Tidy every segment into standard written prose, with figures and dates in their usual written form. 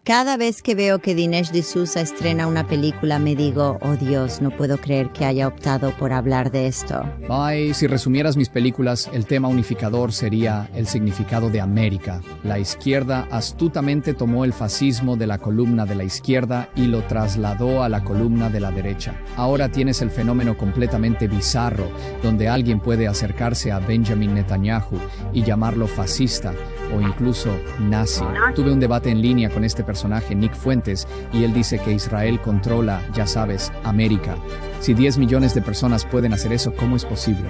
Cada vez que veo que Dinesh D'Souza estrena una película me digo, oh Dios, no puedo creer que haya optado por hablar de esto. Ay, si resumieras mis películas, el tema unificador sería el significado de América. La izquierda astutamente tomó el fascismo de la columna de la izquierda y lo trasladó a la columna de la derecha. Ahora tienes el fenómeno completamente bizarro, donde alguien puede acercarse a Benjamin Netanyahu y llamarlo fascista o incluso nazi. Tuve un debate en línea con este personaje, Nick Fuentes, y él dice que Israel controla, ya sabes, América. Si 10 millones de personas pueden hacer eso, ¿cómo es posible?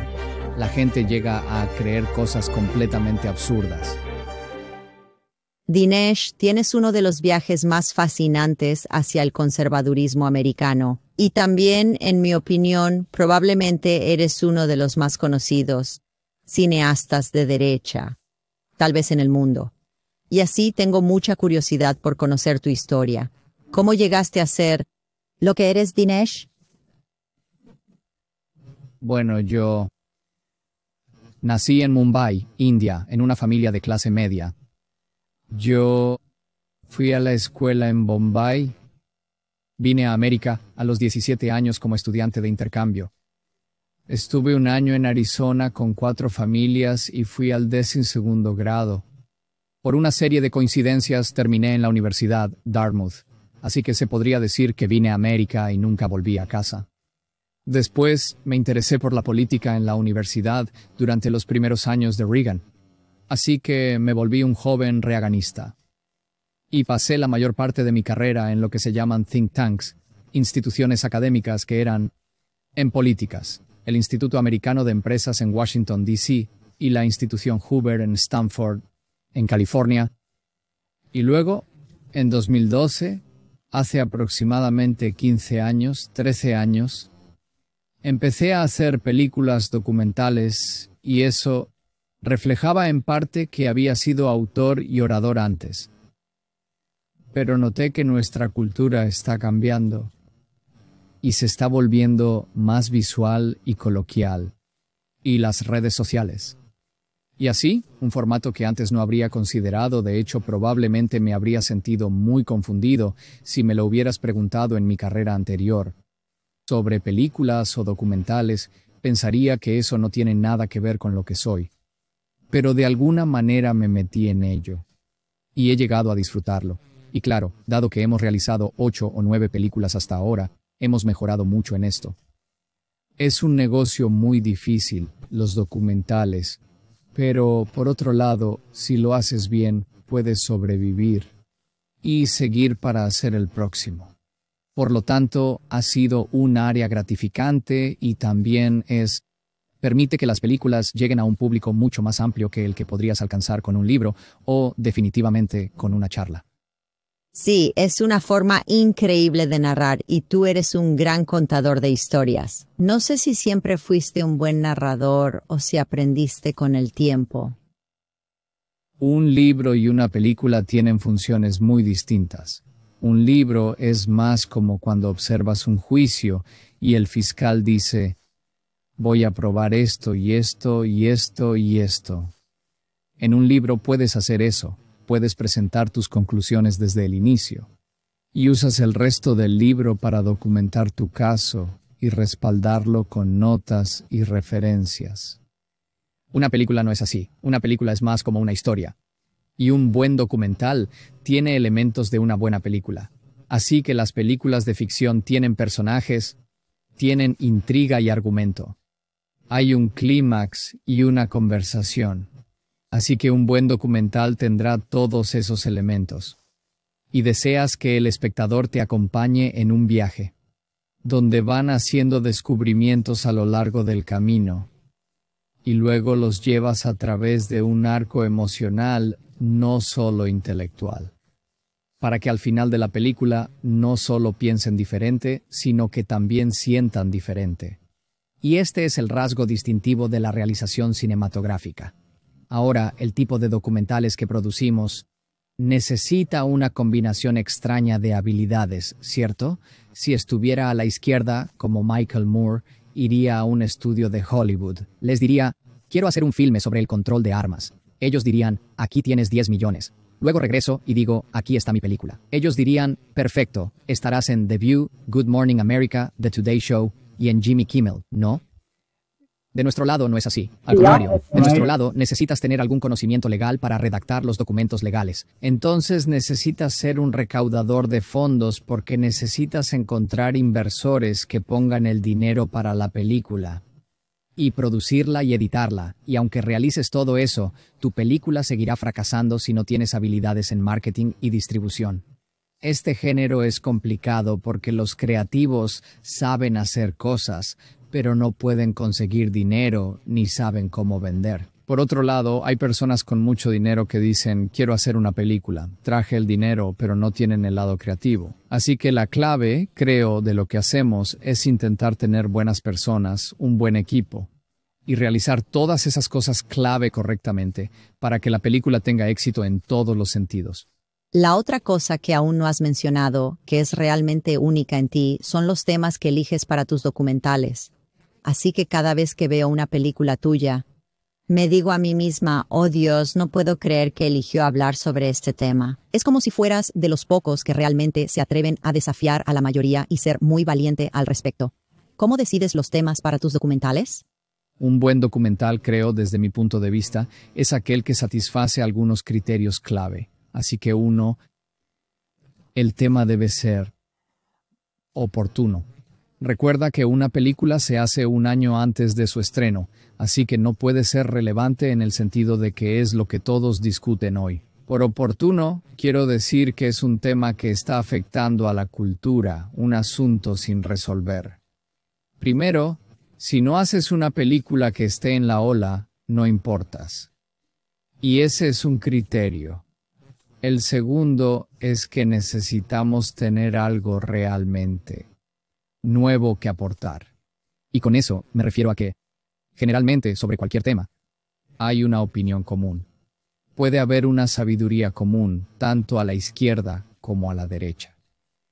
La gente llega a creer cosas completamente absurdas. Dinesh, tienes uno de los viajes más fascinantes hacia el conservadurismo americano. Y también, en mi opinión, probablemente eres uno de los más conocidos cineastas de derecha, tal vez en el mundo. Y así tengo mucha curiosidad por conocer tu historia. ¿Cómo llegaste a ser lo que eres, Dinesh? Bueno, yo nací en Mumbai, India, en una familia de clase media. Yo fui a la escuela en Bombay. Vine a América a los 17 años como estudiante de intercambio. Estuve un año en Arizona con 4 familias y fui al 12º grado. Por una serie de coincidencias terminé en la Universidad Dartmouth, así que se podría decir que vine a América y nunca volví a casa. Después me interesé por la política en la universidad durante los primeros años de Reagan, así que me volví un joven reaganista. Y pasé la mayor parte de mi carrera en lo que se llaman think tanks, instituciones académicas que eran en políticas, el Instituto Americano de Empresas en Washington, D.C. y la institución Hoover en Stanford, en California. Y luego, en 2012, hace aproximadamente 15 años, 13 años, empecé a hacer películas documentales y eso reflejaba en parte que había sido autor y orador antes. Pero noté que nuestra cultura está cambiando y se está volviendo más visual y coloquial, y las redes sociales. Y así, un formato que antes no habría considerado, de hecho probablemente me habría sentido muy confundido si me lo hubieras preguntado en mi carrera anterior. Sobre películas o documentales, pensaría que eso no tiene nada que ver con lo que soy. Pero de alguna manera me metí en ello, y he llegado a disfrutarlo. Y claro, dado que hemos realizado 8 o 9 películas hasta ahora, hemos mejorado mucho en esto. Es un negocio muy difícil, los documentales, pero por otro lado, si lo haces bien, puedes sobrevivir y seguir para hacer el próximo. Por lo tanto, ha sido un área gratificante y también permite que las películas lleguen a un público mucho más amplio que el que podrías alcanzar con un libro o definitivamente con una charla. Sí, es una forma increíble de narrar y tú eres un gran contador de historias. No sé si siempre fuiste un buen narrador o si aprendiste con el tiempo. Un libro y una película tienen funciones muy distintas. Un libro es más como cuando observas un juicio y el fiscal dice, voy a probar esto y esto y esto y esto. En un libro puedes hacer eso. Puedes presentar tus conclusiones desde el inicio y usas el resto del libro para documentar tu caso y respaldarlo con notas y referencias. Una película no es así. Una película es más como una historia. Y un buen documental tiene elementos de una buena película. Así que las películas de ficción tienen personajes, tienen intriga y argumento. Hay un clímax y una conversación. Así que un buen documental tendrá todos esos elementos. Y deseas que el espectador te acompañe en un viaje, donde van haciendo descubrimientos a lo largo del camino, y luego los llevas a través de un arco emocional, no solo intelectual, para que al final de la película no solo piensen diferente, sino que también sientan diferente. Y este es el rasgo distintivo de la realización cinematográfica. Ahora, el tipo de documentales que producimos necesita una combinación extraña de habilidades, ¿cierto? Si estuviera a la izquierda, como Michael Moore, iría a un estudio de Hollywood. Les diría, quiero hacer un filme sobre el control de armas. Ellos dirían, aquí tienes 10 millones. Luego regreso y digo, aquí está mi película. Ellos dirían, perfecto, estarás en The View, Good Morning America, The Today Show y en Jimmy Kimmel, ¿no? De nuestro lado no es así. Al contrario, de nuestro lado necesitas tener algún conocimiento legal para redactar los documentos legales. Entonces necesitas ser un recaudador de fondos porque necesitas encontrar inversores que pongan el dinero para la película y producirla y editarla. Y aunque realices todo eso, tu película seguirá fracasando si no tienes habilidades en marketing y distribución. Este género es complicado porque los creativos saben hacer cosas, pero no pueden conseguir dinero ni saben cómo vender. Por otro lado, hay personas con mucho dinero que dicen, quiero hacer una película, traje el dinero, pero no tienen el lado creativo. Así que la clave, creo, de lo que hacemos es intentar tener buenas personas, un buen equipo, y realizar todas esas cosas clave correctamente para que la película tenga éxito en todos los sentidos. La otra cosa que aún no has mencionado, que es realmente única en ti, son los temas que eliges para tus documentales. Así que cada vez que veo una película tuya, me digo a mí misma, oh Dios, no puedo creer que eligió hablar sobre este tema. Es como si fueras de los pocos que realmente se atreven a desafiar a la mayoría y ser muy valiente al respecto. ¿Cómo decides los temas para tus documentales? Un buen documental, creo, desde mi punto de vista, es aquel que satisface algunos criterios clave. Así que el tema debe ser oportuno. Recuerda que una película se hace un año antes de su estreno, así que no puede ser relevante en el sentido de que es lo que todos discuten hoy. Por oportuno, quiero decir que es un tema que está afectando a la cultura, un asunto sin resolver. Primero, si no haces una película que esté en la ola, no importas. Y ese es un criterio. El segundo es que necesitamos tener algo realmente nuevo que aportar. Y con eso me refiero a que, generalmente, sobre cualquier tema, hay una opinión común. Puede haber una sabiduría común, tanto a la izquierda como a la derecha.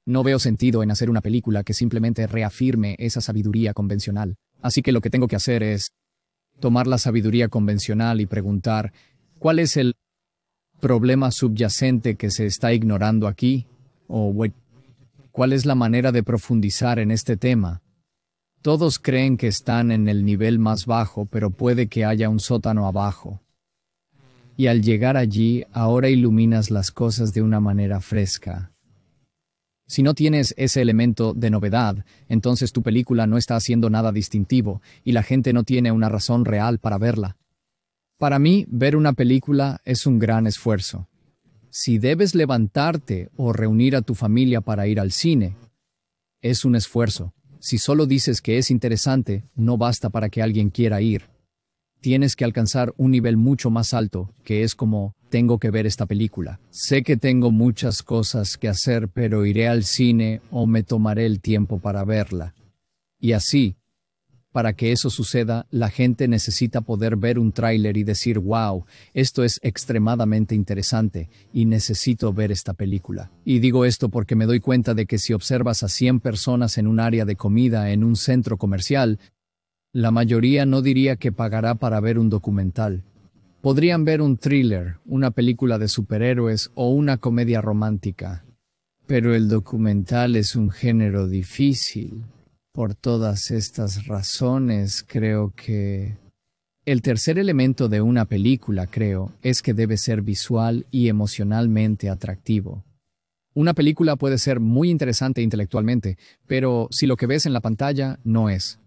No veo sentido en hacer una película que simplemente reafirme esa sabiduría convencional. Así que lo que tengo que hacer es tomar la sabiduría convencional y preguntar, ¿cuál es el problema subyacente que se está ignorando aquí? ¿Cuál es la manera de profundizar en este tema? Todos creen que están en el nivel más bajo, pero puede que haya un sótano abajo. Y al llegar allí, ahora iluminas las cosas de una manera fresca. Si no tienes ese elemento de novedad, entonces tu película no está haciendo nada distintivo y la gente no tiene una razón real para verla. Para mí, ver una película es un gran esfuerzo. Si debes levantarte o reunir a tu familia para ir al cine, es un esfuerzo. Si solo dices que es interesante, no basta para que alguien quiera ir. Tienes que alcanzar un nivel mucho más alto, que es como, tengo que ver esta película. Sé que tengo muchas cosas que hacer, pero iré al cine o me tomaré el tiempo para verla. Y así, para que eso suceda, la gente necesita poder ver un tráiler y decir, wow, esto es extremadamente interesante y necesito ver esta película. Y digo esto porque me doy cuenta de que si observas a 100 personas en un área de comida en un centro comercial, la mayoría no diría que pagará para ver un documental. Podrían ver un thriller, una película de superhéroes o una comedia romántica. Pero el documental es un género difícil. Por todas estas razones, creo que el tercer elemento de una película, creo, es que debe ser visual y emocionalmente atractivo. Una película puede ser muy interesante intelectualmente, pero si lo que ves en la pantalla no es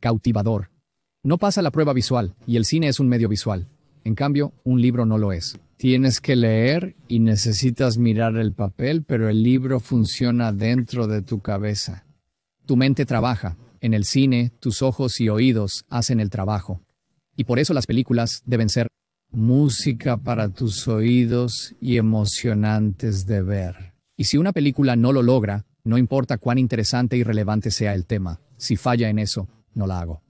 cautivador, no pasa la prueba visual, y el cine es un medio visual. En cambio, un libro no lo es. Tienes que leer y necesitas mirar el papel, pero el libro funciona dentro de tu cabeza. Tu mente trabaja. En el cine, tus ojos y oídos hacen el trabajo. Y por eso las películas deben ser música para tus oídos y emocionantes de ver. Y si una película no lo logra, no importa cuán interesante y relevante sea el tema. Si falla en eso, no la hago.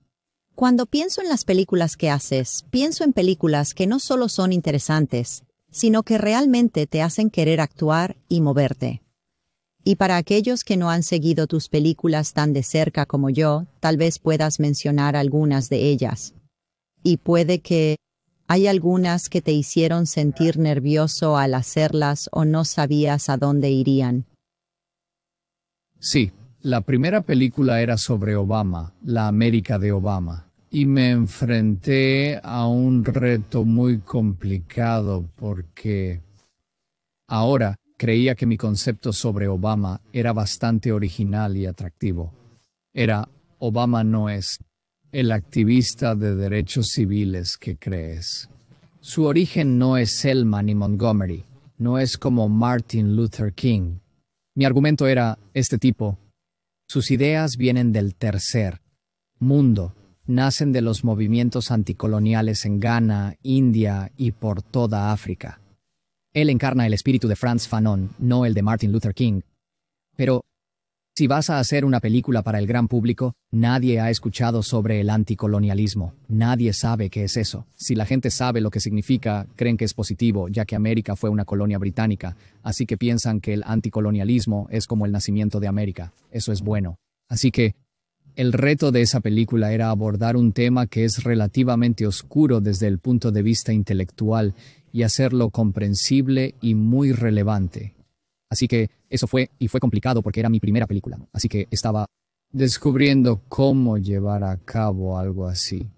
Cuando pienso en las películas que haces, pienso en películas que no solo son interesantes, sino que realmente te hacen querer actuar y moverte. Y para aquellos que no han seguido tus películas tan de cerca como yo, tal vez puedas mencionar algunas de ellas. Y puede que ¿Hay algunas que te hicieron sentir nervioso al hacerlas o no sabías a dónde irían? Sí, la primera película era sobre Obama, la América de Obama, y me enfrenté a un reto muy complicado porque ahora creía que mi concepto sobre Obama era bastante original y atractivo. Obama no es el activista de derechos civiles que crees. Su origen no es Selma ni Montgomery, no es como Martin Luther King. Mi argumento era este tipo. Sus ideas vienen del tercer mundo, nacen de los movimientos anticoloniales en Ghana, India y por toda África. Él encarna el espíritu de Frantz Fanon, no el de Martin Luther King. Pero si vas a hacer una película para el gran público, nadie ha escuchado sobre el anticolonialismo. Nadie sabe qué es eso. Si la gente sabe lo que significa, creen que es positivo, ya que América fue una colonia británica, así que piensan que el anticolonialismo es como el nacimiento de América. Eso es bueno. Así que el reto de esa película era abordar un tema que es relativamente oscuro desde el punto de vista intelectual y hacerlo comprensible y muy relevante. Así que eso fue complicado porque era mi primera película. Así que estaba descubriendo cómo llevar a cabo algo así.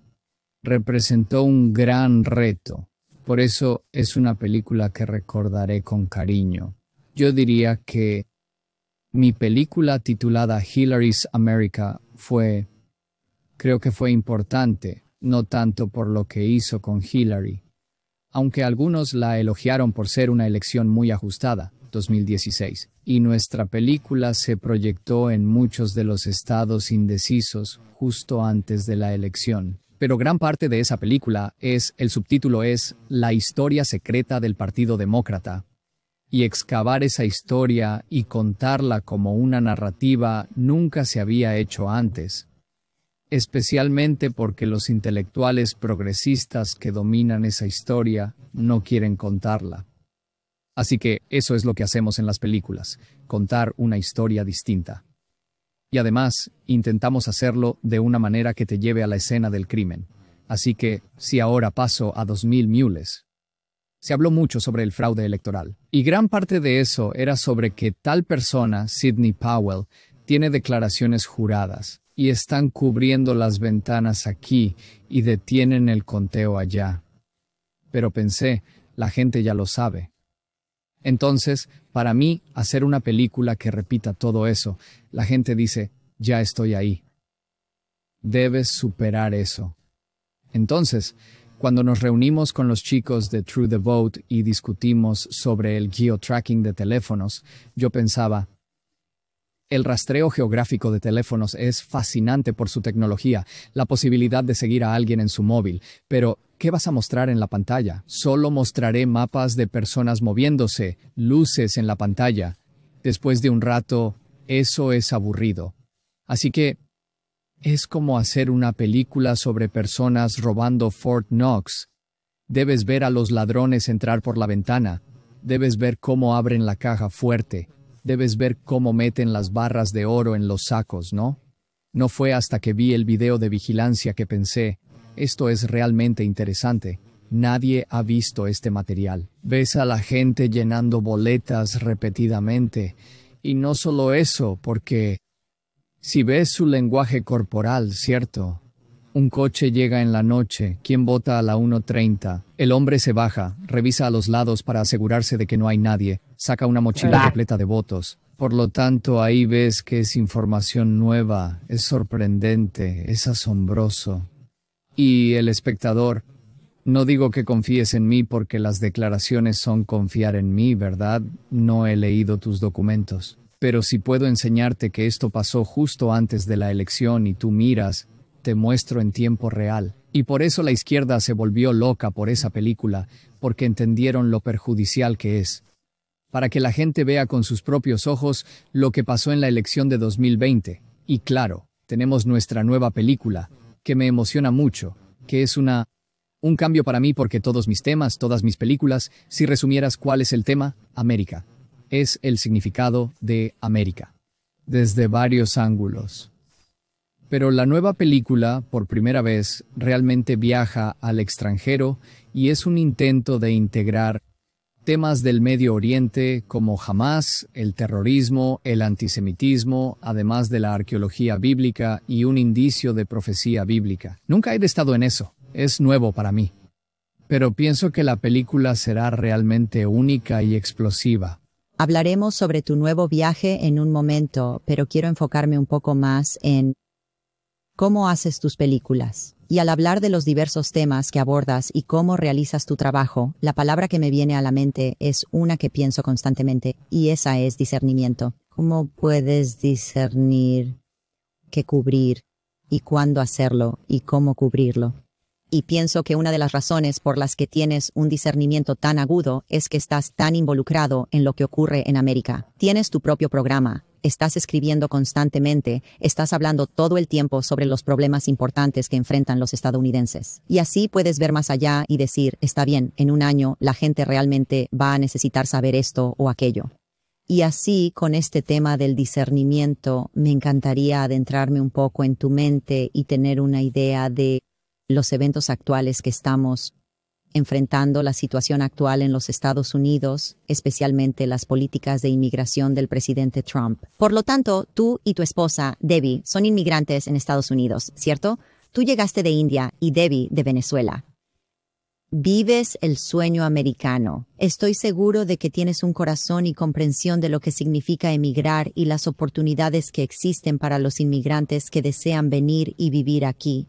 Representó un gran reto. Por eso es una película que recordaré con cariño. Yo diría que mi película titulada Hillary's America creo que fue importante, no tanto por lo que hizo con Hillary, aunque algunos la elogiaron por ser una elección muy ajustada. 2016, y nuestra película se proyectó en muchos de los estados indecisos justo antes de la elección. Pero gran parte de esa película el subtítulo es La historia secreta del Partido Demócrata. Y excavar esa historia y contarla como una narrativa nunca se había hecho antes. Especialmente porque los intelectuales progresistas que dominan esa historia no quieren contarla. Así que eso es lo que hacemos en las películas, contar una historia distinta. Y además, intentamos hacerlo de una manera que te lleve a la escena del crimen. Así que, si ahora paso a 2000 Mules. Se habló mucho sobre el fraude electoral. Y gran parte de eso era sobre que tal persona, Sidney Powell, tiene declaraciones juradas y están cubriendo las ventanas aquí y detienen el conteo allá. Pero pensé, la gente ya lo sabe. Entonces, para mí, hacer una película que repita todo eso, la gente dice, ya estoy ahí. Debes superar eso. Entonces, cuando nos reunimos con los chicos de True the Vote y discutimos sobre el geotracking de teléfonos, yo pensaba, el rastreo geográfico de teléfonos es fascinante por su tecnología, la posibilidad de seguir a alguien en su móvil, pero ¿qué vas a mostrar en la pantalla? Solo mostraré mapas de personas moviéndose, luces en la pantalla. Después de un rato, eso es aburrido. Así que es como hacer una película sobre personas robando Fort Knox. Debes ver a los ladrones entrar por la ventana. Debes ver cómo abren la caja fuerte. Debes ver cómo meten las barras de oro en los sacos, ¿no? No fue hasta que vi el video de vigilancia que pensé, esto es realmente interesante. Nadie ha visto este material. Ves a la gente llenando boletas repetidamente. Y no solo eso, porque si ves su lenguaje corporal, ¿cierto? Un coche llega en la noche, ¿quién vota a la 1:30? El hombre se baja, revisa a los lados para asegurarse de que no hay nadie, saca una mochila repleta de votos. Por lo tanto, ahí ves que es información nueva, es sorprendente, es asombroso. Y el espectador, no digo que confíes en mí porque las declaraciones son confiar en mí, ¿verdad? No he leído tus documentos. Pero si puedo enseñarte que esto pasó justo antes de la elección y tú miras, te muestro en tiempo real. Y por eso la izquierda se volvió loca por esa película, porque entendieron lo perjudicial que es. Para que la gente vea con sus propios ojos lo que pasó en la elección de 2020. Y claro, tenemos nuestra nueva película, que me emociona mucho, que es un cambio para mí porque todos mis temas, todas mis películas, si resumieras cuál es el tema, América. Es el significado de América, desde varios ángulos. Pero la nueva película, por primera vez, realmente viaja al extranjero y es un intento de integrar temas del Medio Oriente como Hamás, el terrorismo, el antisemitismo, además de la arqueología bíblica y un indicio de profecía bíblica. Nunca he estado en eso, es nuevo para mí. Pero pienso que la película será realmente única y explosiva. Hablaremos sobre tu nuevo viaje en un momento, pero quiero enfocarme un poco más en cómo haces tus películas. Y al hablar de los diversos temas que abordas y cómo realizas tu trabajo, la palabra que me viene a la mente es una que pienso constantemente, y esa es discernimiento. ¿Cómo puedes discernir qué cubrir y cuándo hacerlo y cómo cubrirlo? Y pienso que una de las razones por las que tienes un discernimiento tan agudo es que estás tan involucrado en lo que ocurre en América. Tienes tu propio programa, estás escribiendo constantemente, estás hablando todo el tiempo sobre los problemas importantes que enfrentan los estadounidenses. Y así puedes ver más allá y decir, está bien, en un año la gente realmente va a necesitar saber esto o aquello. Y así, con este tema del discernimiento, me encantaría adentrarme un poco en tu mente y tener una idea de los eventos actuales que estamos enfrentando, la situación actual en los Estados Unidos, especialmente las políticas de inmigración del presidente Trump. Por lo tanto, tú y tu esposa, Debbie, son inmigrantes en Estados Unidos, ¿cierto? Tú llegaste de India y Debbie de Venezuela. Vives el sueño americano. Estoy seguro de que tienes un corazón y comprensión de lo que significa emigrar y las oportunidades que existen para los inmigrantes que desean venir y vivir aquí.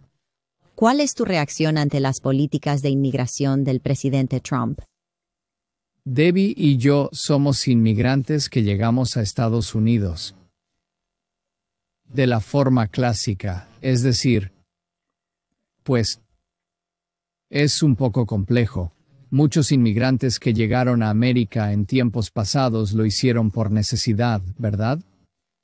¿Cuál es tu reacción ante las políticas de inmigración del presidente Trump? Debbie y yo somos inmigrantes que llegamos a Estados Unidos de la forma clásica, es decir, pues, es un poco complejo. Muchos inmigrantes que llegaron a América en tiempos pasados lo hicieron por necesidad, ¿verdad?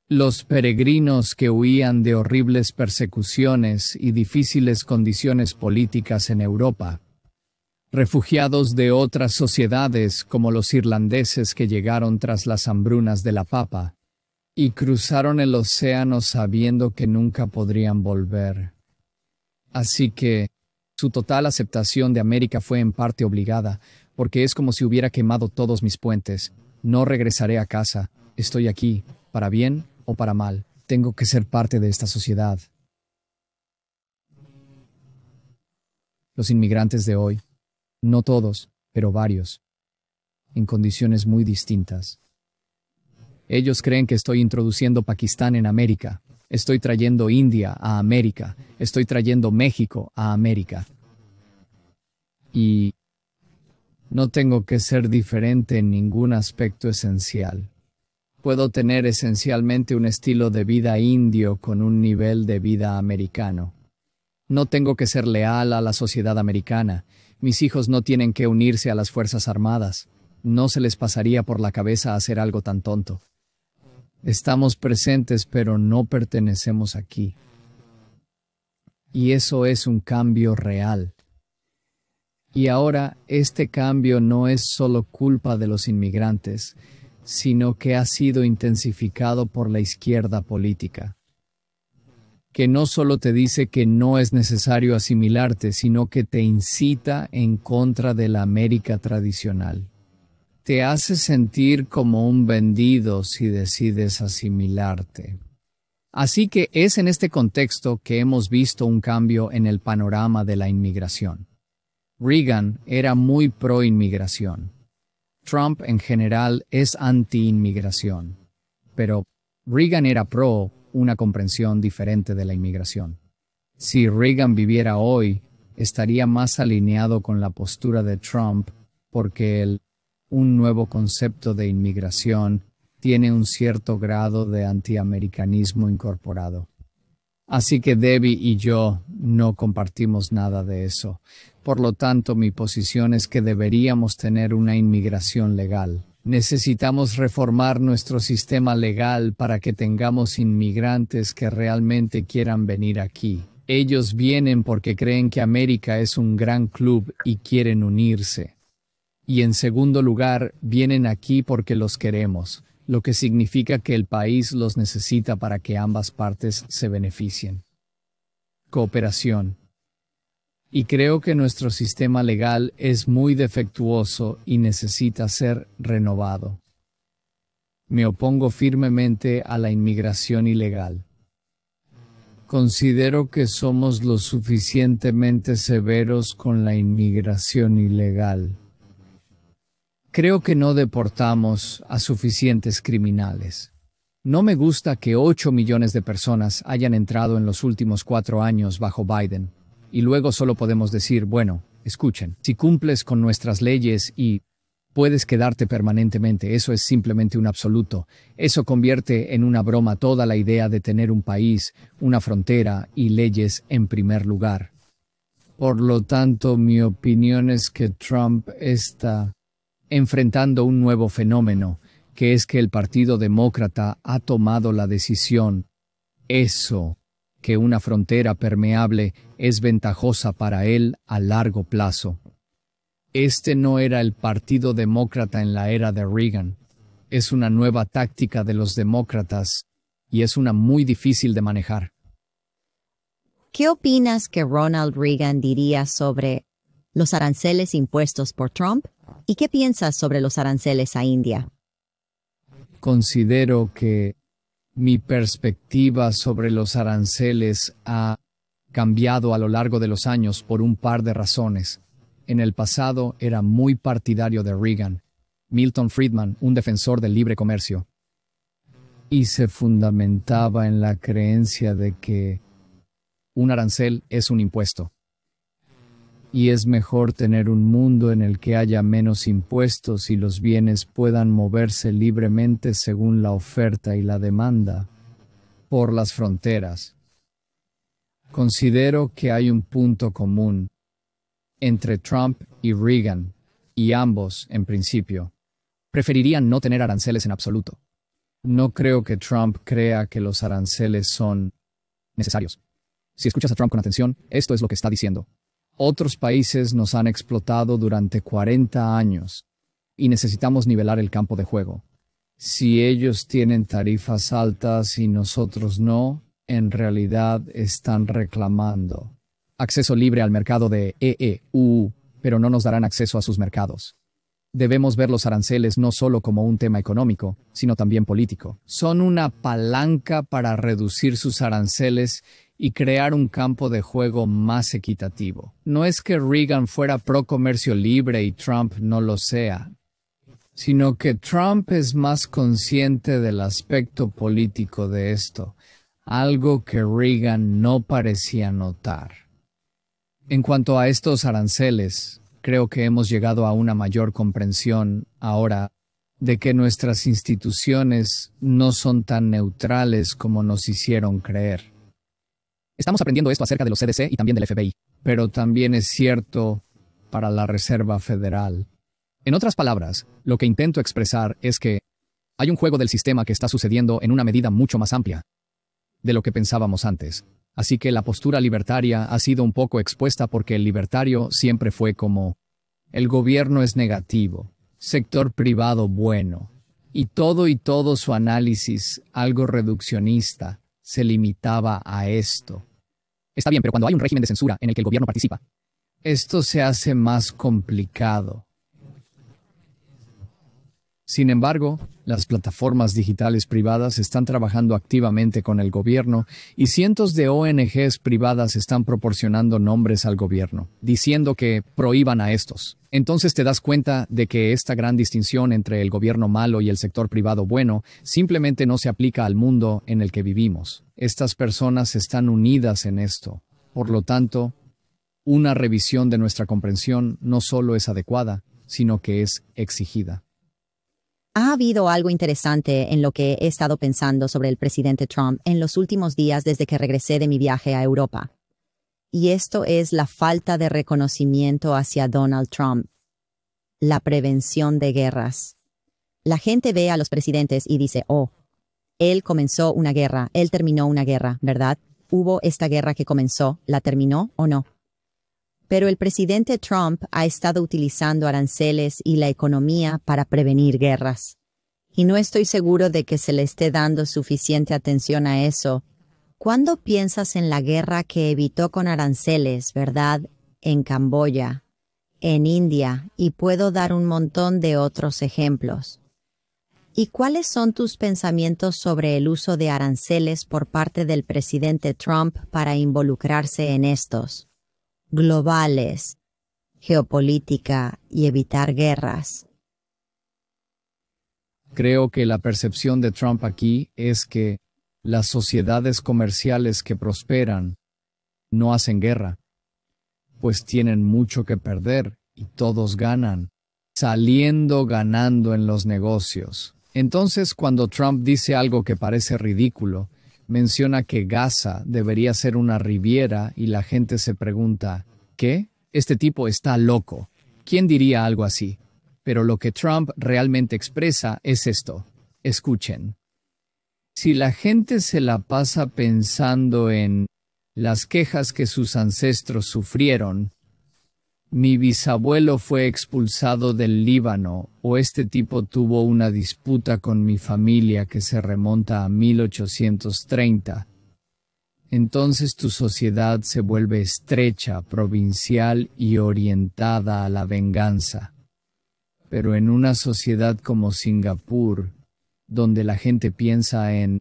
Los peregrinos que huían de horribles persecuciones y difíciles condiciones políticas en Europa. Refugiados de otras sociedades como los irlandeses que llegaron tras las hambrunas de la papa y cruzaron el océano sabiendo que nunca podrían volver. Así que su total aceptación de América fue en parte obligada, porque es como si hubiera quemado todos mis puentes. No regresaré a casa, estoy aquí, para bien o para mal. Tengo que ser parte de esta sociedad. Los inmigrantes de hoy, no todos, pero varios, en condiciones muy distintas. Ellos creen que estoy introduciendo Pakistán en América. Estoy trayendo India a América. Estoy trayendo México a América. Y no tengo que ser diferente en ningún aspecto esencial. Puedo tener esencialmente un estilo de vida indio con un nivel de vida americano. No tengo que ser leal a la sociedad americana. Mis hijos no tienen que unirse a las Fuerzas Armadas. No se les pasaría por la cabeza hacer algo tan tonto. Estamos presentes, pero no pertenecemos aquí. Y eso es un cambio real. Y ahora, este cambio no es solo culpa de los inmigrantes, sino que ha sido intensificado por la izquierda política, que no solo te dice que no es necesario asimilarte, sino que te incita en contra de la América tradicional. Te hace sentir como un vendido si decides asimilarte. Así que es en este contexto que hemos visto un cambio en el panorama de la inmigración. Reagan era muy pro-inmigración. Trump en general es anti-inmigración. Pero Reagan era pro una comprensión diferente de la inmigración. Si Reagan viviera hoy, estaría más alineado con la postura de Trump porque un nuevo concepto de inmigración tiene un cierto grado de antiamericanismo incorporado. Así que Debbie y yo no compartimos nada de eso. Por lo tanto, mi posición es que deberíamos tener una inmigración legal. Necesitamos reformar nuestro sistema legal para que tengamos inmigrantes que realmente quieran venir aquí. Ellos vienen porque creen que América es un gran club y quieren unirse. Y en segundo lugar, vienen aquí porque los queremos, lo que significa que el país los necesita para que ambas partes se beneficien. cooperación. Y creo que nuestro sistema legal es muy defectuoso y necesita ser renovado. Me opongo firmemente a la inmigración ilegal. Considero que somos lo suficientemente severos con la inmigración ilegal. Creo que no deportamos a suficientes criminales. No me gusta que 8 millones de personas hayan entrado en los últimos 4 años bajo Biden. Y luego solo podemos decir, bueno, escuchen, si cumples con nuestras leyes y puedes quedarte permanentemente, eso es simplemente un absoluto. Eso convierte en una broma toda la idea de tener un país, una frontera y leyes en primer lugar. Por lo tanto, mi opinión es que Trump está enfrentando un nuevo fenómeno, que es que el Partido Demócrata ha tomado la decisión, que una frontera permeable es ventajosa para él a largo plazo. Este no era el Partido Demócrata en la era de Reagan. Es una nueva táctica de los demócratas y es una muy difícil de manejar. ¿Qué opinas que Ronald Reagan diría sobre los aranceles impuestos por Trump? ¿Y qué piensas sobre los aranceles a India? Considero que mi perspectiva sobre los aranceles ha cambiado a lo largo de los años por un par de razones. En el pasado era muy partidario de Reagan, Milton Friedman, un defensor del libre comercio, y se fundamentaba en la creencia de que un arancel es un impuesto. Y es mejor tener un mundo en el que haya menos impuestos y los bienes puedan moverse libremente según la oferta y la demanda por las fronteras. Considero que hay un punto común entre Trump y Reagan, y ambos, en principio, preferirían no tener aranceles en absoluto. No creo que Trump crea que los aranceles son necesarios. Si escuchas a Trump con atención, esto es lo que está diciendo. Otros países nos han explotado durante 40 años y necesitamos nivelar el campo de juego. Si ellos tienen tarifas altas y nosotros no, en realidad están reclamando acceso libre al mercado de EU, pero no nos darán acceso a sus mercados. Debemos ver los aranceles no solo como un tema económico, sino también político. Son una palanca para reducir sus aranceles y crear un campo de juego más equitativo. No es que Reagan fuera pro comercio libre y Trump no lo sea, sino que Trump es más consciente del aspecto político de esto, algo que Reagan no parecía notar. En cuanto a estos aranceles, creo que hemos llegado a una mayor comprensión ahora de que nuestras instituciones no son tan neutrales como nos hicieron creer. Estamos aprendiendo esto acerca de los CDC y también del FBI, pero también es cierto para la Reserva Federal. En otras palabras, lo que intento expresar es que hay un juego del sistema que está sucediendo en una medida mucho más amplia de lo que pensábamos antes. Así que la postura libertaria ha sido un poco expuesta porque el libertario siempre fue como el gobierno es negativo, sector privado bueno, y todo su análisis, algo reduccionista, se limitaba a esto. Está bien, pero cuando hay un régimen de censura en el que el gobierno participa, esto se hace más complicado. Sin embargo, las plataformas digitales privadas están trabajando activamente con el gobierno y cientos de ONGs privadas están proporcionando nombres al gobierno, diciendo que prohíban a estos. Entonces te das cuenta de que esta gran distinción entre el gobierno malo y el sector privado bueno simplemente no se aplica al mundo en el que vivimos. Estas personas están unidas en esto. Por lo tanto, una revisión de nuestra comprensión no solo es adecuada, sino que es exigida. Ha habido algo interesante en lo que he estado pensando sobre el presidente Trump en los últimos días desde que regresé de mi viaje a Europa. Y esto es la falta de reconocimiento hacia Donald Trump. La prevención de guerras. La gente ve a los presidentes y dice, oh, él comenzó una guerra, él terminó una guerra, ¿verdad? ¿Hubo esta guerra que comenzó? ¿La terminó o no? Pero el presidente Trump ha estado utilizando aranceles y la economía para prevenir guerras. Y no estoy seguro de que se le esté dando suficiente atención a eso, ¿Cuándo piensas en la guerra que evitó con aranceles, verdad? En Camboya, en India, y puedo dar un montón de otros ejemplos. ¿Y cuáles son tus pensamientos sobre el uso de aranceles por parte del presidente Trump para involucrarse en estos globales, geopolítica y evitar guerras? Creo que la percepción de Trump aquí es que las sociedades comerciales que prosperan no hacen guerra, pues tienen mucho que perder y todos ganan, saliendo ganando en los negocios. Entonces, cuando Trump dice algo que parece ridículo, menciona que Gaza debería ser una riviera y la gente se pregunta, ¿qué? Este tipo está loco. ¿Quién diría algo así? Pero lo que Trump realmente expresa es esto. Escuchen. Si la gente se la pasa pensando en las quejas que sus ancestros sufrieron, mi bisabuelo fue expulsado del Líbano o este tipo tuvo una disputa con mi familia que se remonta a 1830, entonces tu sociedad se vuelve estrecha, provincial y orientada a la venganza. Pero en una sociedad como Singapur, donde la gente piensa en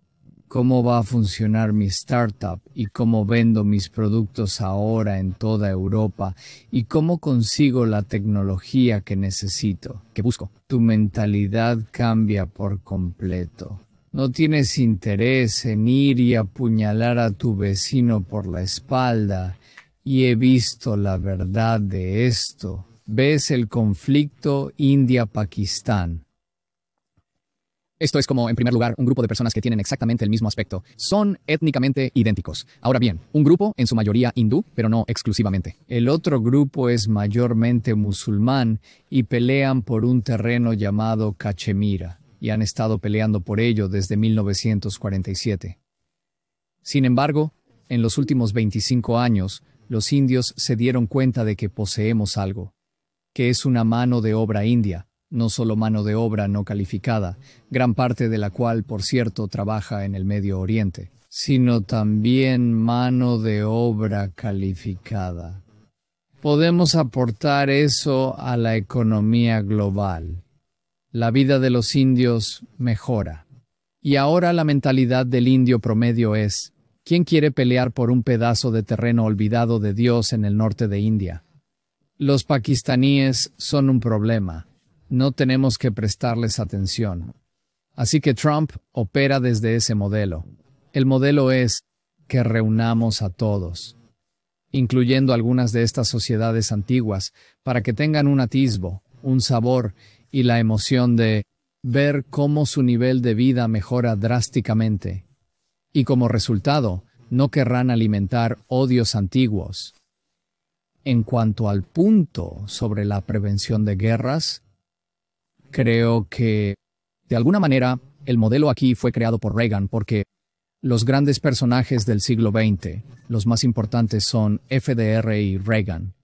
cómo va a funcionar mi startup y cómo vendo mis productos ahora en toda Europa y cómo consigo la tecnología que necesito, que busco, tu mentalidad cambia por completo. No tienes interés en ir y apuñalar a tu vecino por la espalda. Y he visto la verdad de esto. ¿Ves el conflicto India-Pakistán? Esto es como, en primer lugar, un grupo de personas que tienen exactamente el mismo aspecto. Son étnicamente idénticos. Ahora bien, un grupo, en su mayoría hindú, pero no exclusivamente. El otro grupo es mayormente musulmán y pelean por un terreno llamado Cachemira, y han estado peleando por ello desde 1947. Sin embargo, en los últimos 25 años, los indios se dieron cuenta de que poseemos algo, que es una mano de obra india, no solo mano de obra no calificada, gran parte de la cual, por cierto, trabaja en el Medio Oriente, sino también mano de obra calificada. Podemos aportar eso a la economía global. La vida de los indios mejora. Y ahora la mentalidad del indio promedio es: ¿quién quiere pelear por un pedazo de terreno olvidado de Dios en el norte de India? Los pakistaníes son un problema. No tenemos que prestarles atención. Así que Trump opera desde ese modelo. El modelo es que reunamos a todos, incluyendo algunas de estas sociedades antiguas, para que tengan un atisbo, un sabor y la emoción de ver cómo su nivel de vida mejora drásticamente. Y como resultado, no querrán alimentar odios antiguos. En cuanto al punto sobre la prevención de guerras, creo que, de alguna manera, el modelo aquí fue creado por Reagan porque los grandes personajes del siglo XX, los más importantes son FDR y Reagan.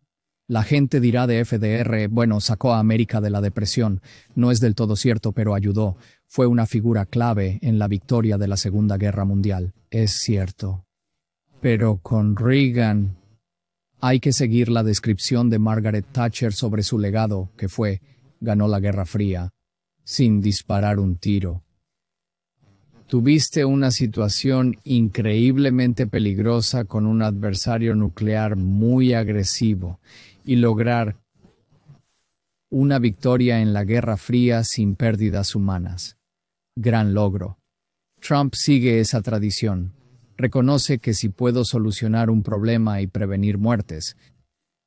La gente dirá de FDR, bueno, sacó a América de la depresión. No es del todo cierto, pero ayudó. Fue una figura clave en la victoria de la Segunda Guerra Mundial. Es cierto. Pero con Reagan hay que seguir la descripción de Margaret Thatcher sobre su legado, que fue: ganó la Guerra Fría, sin disparar un tiro. Tuviste una situación increíblemente peligrosa con un adversario nuclear muy agresivo y lograr una victoria en la Guerra Fría sin pérdidas humanas. Gran logro. Trump sigue esa tradición. Reconoce que si puedo solucionar un problema y prevenir muertes,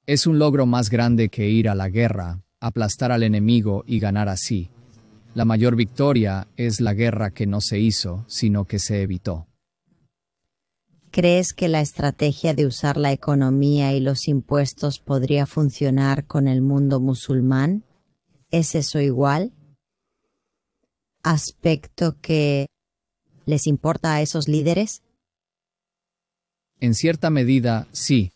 es un logro más grande que ir a la guerra, aplastar al enemigo y ganar así. La mayor victoria es la guerra que no se hizo, sino que se evitó. ¿Crees que la estrategia de usar la economía y los impuestos podría funcionar con el mundo musulmán? ¿Es eso igual? ¿Aspecto que les importa a esos líderes? En cierta medida, sí.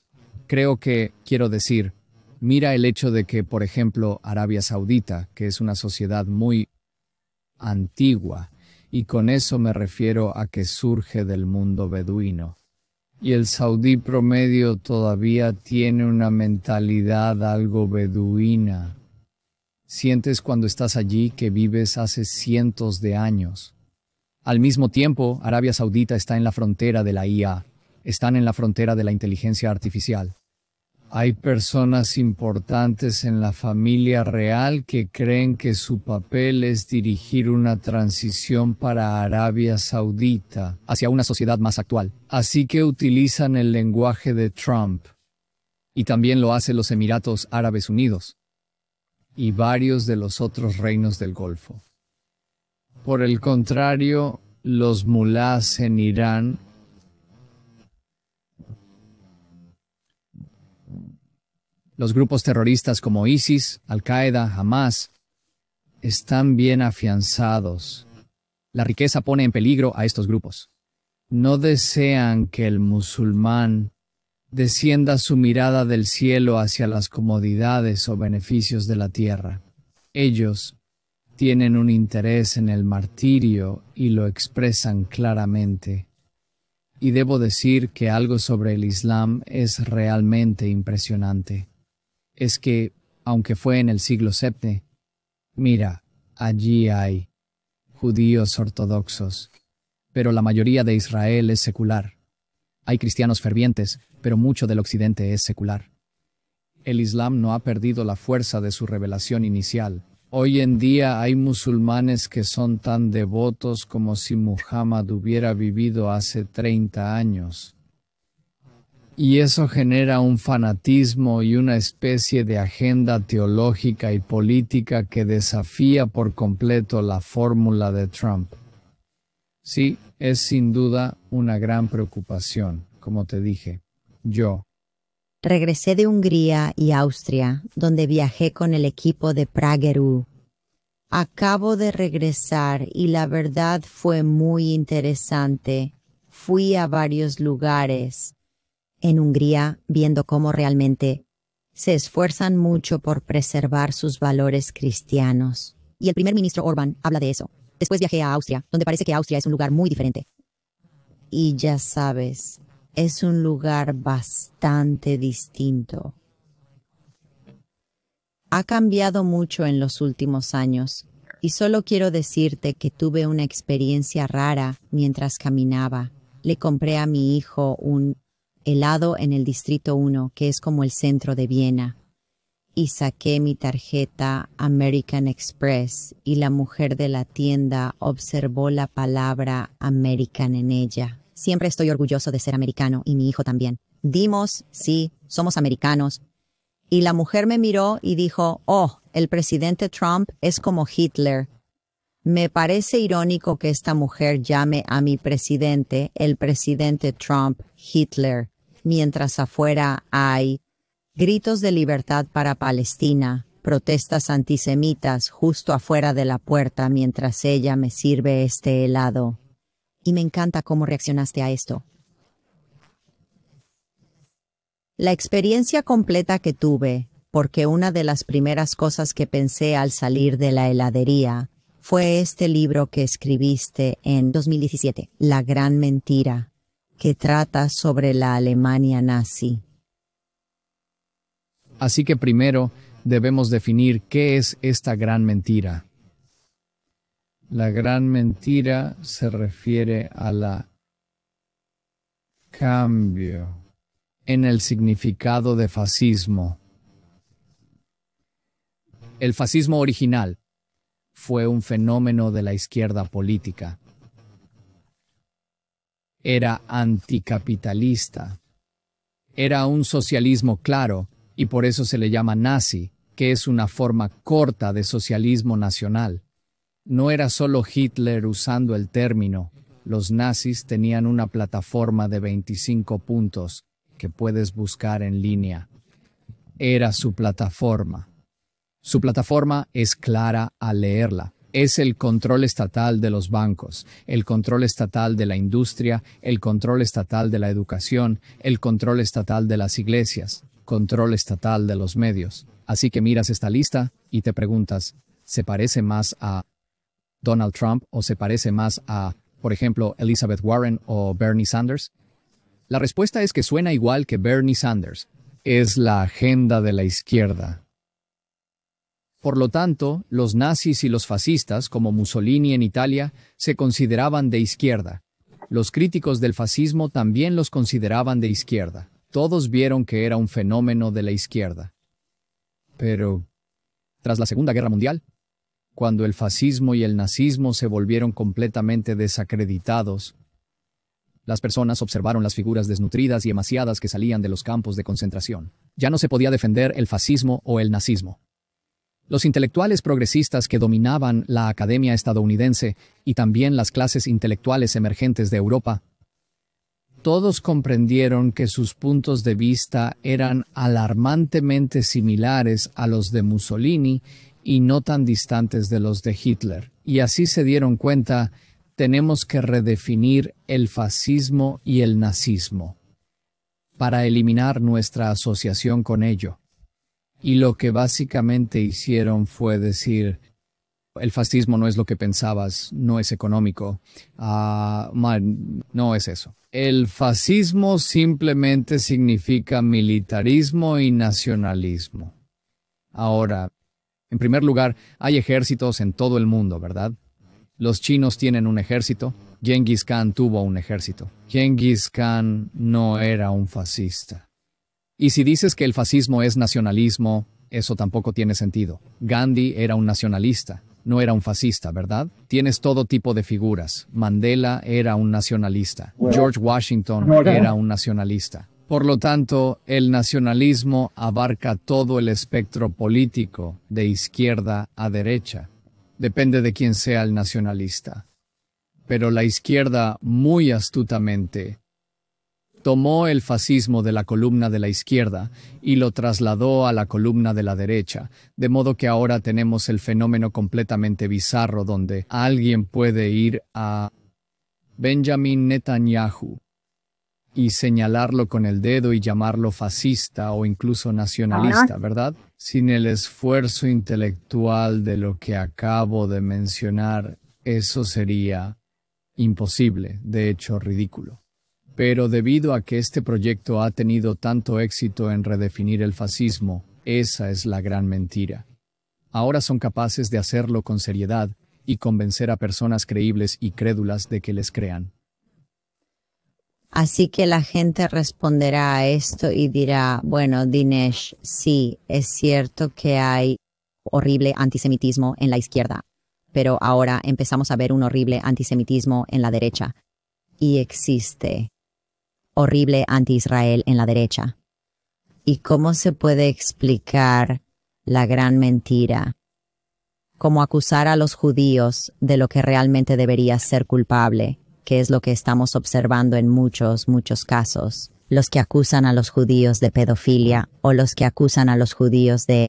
Quiero decir, mira el hecho de que, por ejemplo, Arabia Saudita, que es una sociedad muy antigua, y con eso me refiero a que surge del mundo beduino. Y el saudí promedio todavía tiene una mentalidad algo beduina. Sientes cuando estás allí que vives hace cientos de años. Al mismo tiempo, Arabia Saudita está en la frontera de la IA. Están en la frontera de la inteligencia artificial. Hay personas importantes en la familia real que creen que su papel es dirigir una transición para Arabia Saudita hacia una sociedad más actual. Así que utilizan el lenguaje de Trump. Y también lo hacen los Emiratos Árabes Unidos y varios de los otros reinos del Golfo. Por el contrario, los mulás en Irán los grupos terroristas como ISIS, Al-Qaeda, Hamas, están bien afianzados. La riqueza pone en peligro a estos grupos. No desean que el musulmán descienda su mirada del cielo hacia las comodidades o beneficios de la tierra. Ellos tienen un interés en el martirio y lo expresan claramente. Y debo decir que algo sobre el Islam es realmente impresionante. Es que, aunque fue en el siglo VII, mira, allí hay judíos ortodoxos, pero la mayoría de Israel es secular. Hay cristianos fervientes, pero mucho del occidente es secular. El Islam no ha perdido la fuerza de su revelación inicial. Hoy en día hay musulmanes que son tan devotos como si Muhammad hubiera vivido hace 30 años. Y eso genera un fanatismo y una especie de agenda teológica y política que desafía por completo la fórmula de Trump. Sí, es sin duda una gran preocupación, como te dije. Regresé de Hungría y Austria, donde viajé con el equipo de PragerU. Acabo de regresar y la verdad fue muy interesante. Fui a varios lugares en Hungría viendo cómo realmente se esfuerzan mucho por preservar sus valores cristianos. Y el primer ministro Orbán habla de eso. Después viajé a Austria, donde parece que Austria es un lugar muy diferente. Y ya sabes, es un lugar bastante distinto. Ha cambiado mucho en los últimos años, y solo quiero decirte que tuve una experiencia rara mientras caminaba. Le compré a mi hijo un helado en el Distrito 1, que es como el centro de Viena, y saqué mi tarjeta American Express, y la mujer de la tienda observó la palabra American en ella. Siempre estoy orgulloso de ser americano, y mi hijo también. Dimos, sí, somos americanos. Y la mujer me miró y dijo, «Oh, el presidente Trump es como Hitler». Me parece irónico que esta mujer llame a mi presidente, el presidente Trump, Hitler, mientras afuera hay gritos de libertad para Palestina, protestas antisemitas justo afuera de la puerta mientras ella me sirve este helado. Y me encanta cómo reaccionaste a esto. La experiencia completa que tuve, porque una de las primeras cosas que pensé al salir de la heladería fue este libro que escribiste en 2017, La Gran Mentira, que trata sobre la Alemania nazi. Así que primero debemos definir qué es esta gran mentira. La gran mentira se refiere a la cambio en el significado de fascismo. El fascismo original fue un fenómeno de la izquierda política. Era anticapitalista. Era un socialismo claro, y por eso se le llama nazi, que es una forma corta de socialismo nacional. No era solo Hitler usando el término. Los nazis tenían una plataforma de 25 puntos que puedes buscar en línea. Era su plataforma. Su plataforma es clara al leerla. Es el control estatal de los bancos, el control estatal de la industria, el control estatal de la educación, el control estatal de las iglesias, control estatal de los medios. Así que miras esta lista y te preguntas, ¿se parece más a Donald Trump o se parece más a, por ejemplo, Elizabeth Warren o Bernie Sanders? La respuesta es que suena igual que Bernie Sanders. Es la agenda de la izquierda. Por lo tanto, los nazis y los fascistas, como Mussolini en Italia, se consideraban de izquierda. Los críticos del fascismo también los consideraban de izquierda. Todos vieron que era un fenómeno de la izquierda. Pero, tras la Segunda Guerra Mundial, cuando el fascismo y el nazismo se volvieron completamente desacreditados, las personas observaron las figuras desnutridas y emaciadas que salían de los campos de concentración. Ya no se podía defender el fascismo o el nazismo. Los intelectuales progresistas que dominaban la academia estadounidense y también las clases intelectuales emergentes de Europa, todos comprendieron que sus puntos de vista eran alarmantemente similares a los de Mussolini y no tan distantes de los de Hitler. Y así se dieron cuenta, tenemos que redefinir el fascismo y el nazismo para eliminar nuestra asociación con ello. Y lo que básicamente hicieron fue decir, el fascismo no es lo que pensabas, no es económico, no es eso. El fascismo simplemente significa militarismo y nacionalismo. Ahora, en primer lugar, hay ejércitos en todo el mundo, ¿verdad? Los chinos tienen un ejército. Genghis Khan tuvo un ejército. Genghis Khan no era un fascista. Y si dices que el fascismo es nacionalismo, eso tampoco tiene sentido. Gandhi era un nacionalista, no era un fascista, ¿verdad? Tienes todo tipo de figuras. Mandela era un nacionalista. George Washington era un nacionalista. Por lo tanto, el nacionalismo abarca todo el espectro político, de izquierda a derecha. Depende de quién sea el nacionalista. Pero la izquierda, muy astutamente, tomó el fascismo de la columna de la izquierda y lo trasladó a la columna de la derecha, de modo que ahora tenemos el fenómeno completamente bizarro donde alguien puede ir a Benjamin Netanyahu y señalarlo con el dedo y llamarlo fascista o incluso nacionalista, ¿verdad? Sin el esfuerzo intelectual de lo que acabo de mencionar, eso sería imposible, de hecho ridículo. Pero debido a que este proyecto ha tenido tanto éxito en redefinir el fascismo, esa es la gran mentira. Ahora son capaces de hacerlo con seriedad y convencer a personas creíbles y crédulas de que les crean. Así que la gente responderá a esto y dirá, bueno, Dinesh, sí, es cierto que hay horrible antisemitismo en la izquierda, pero ahora empezamos a ver un horrible antisemitismo en la derecha. Y existe horrible anti-Israel en la derecha. ¿Y cómo se puede explicar la gran mentira? Cómo acusar a los judíos de lo que realmente debería ser culpable, que es lo que estamos observando en muchos casos. Los que acusan a los judíos de pedofilia o los que acusan a los judíos de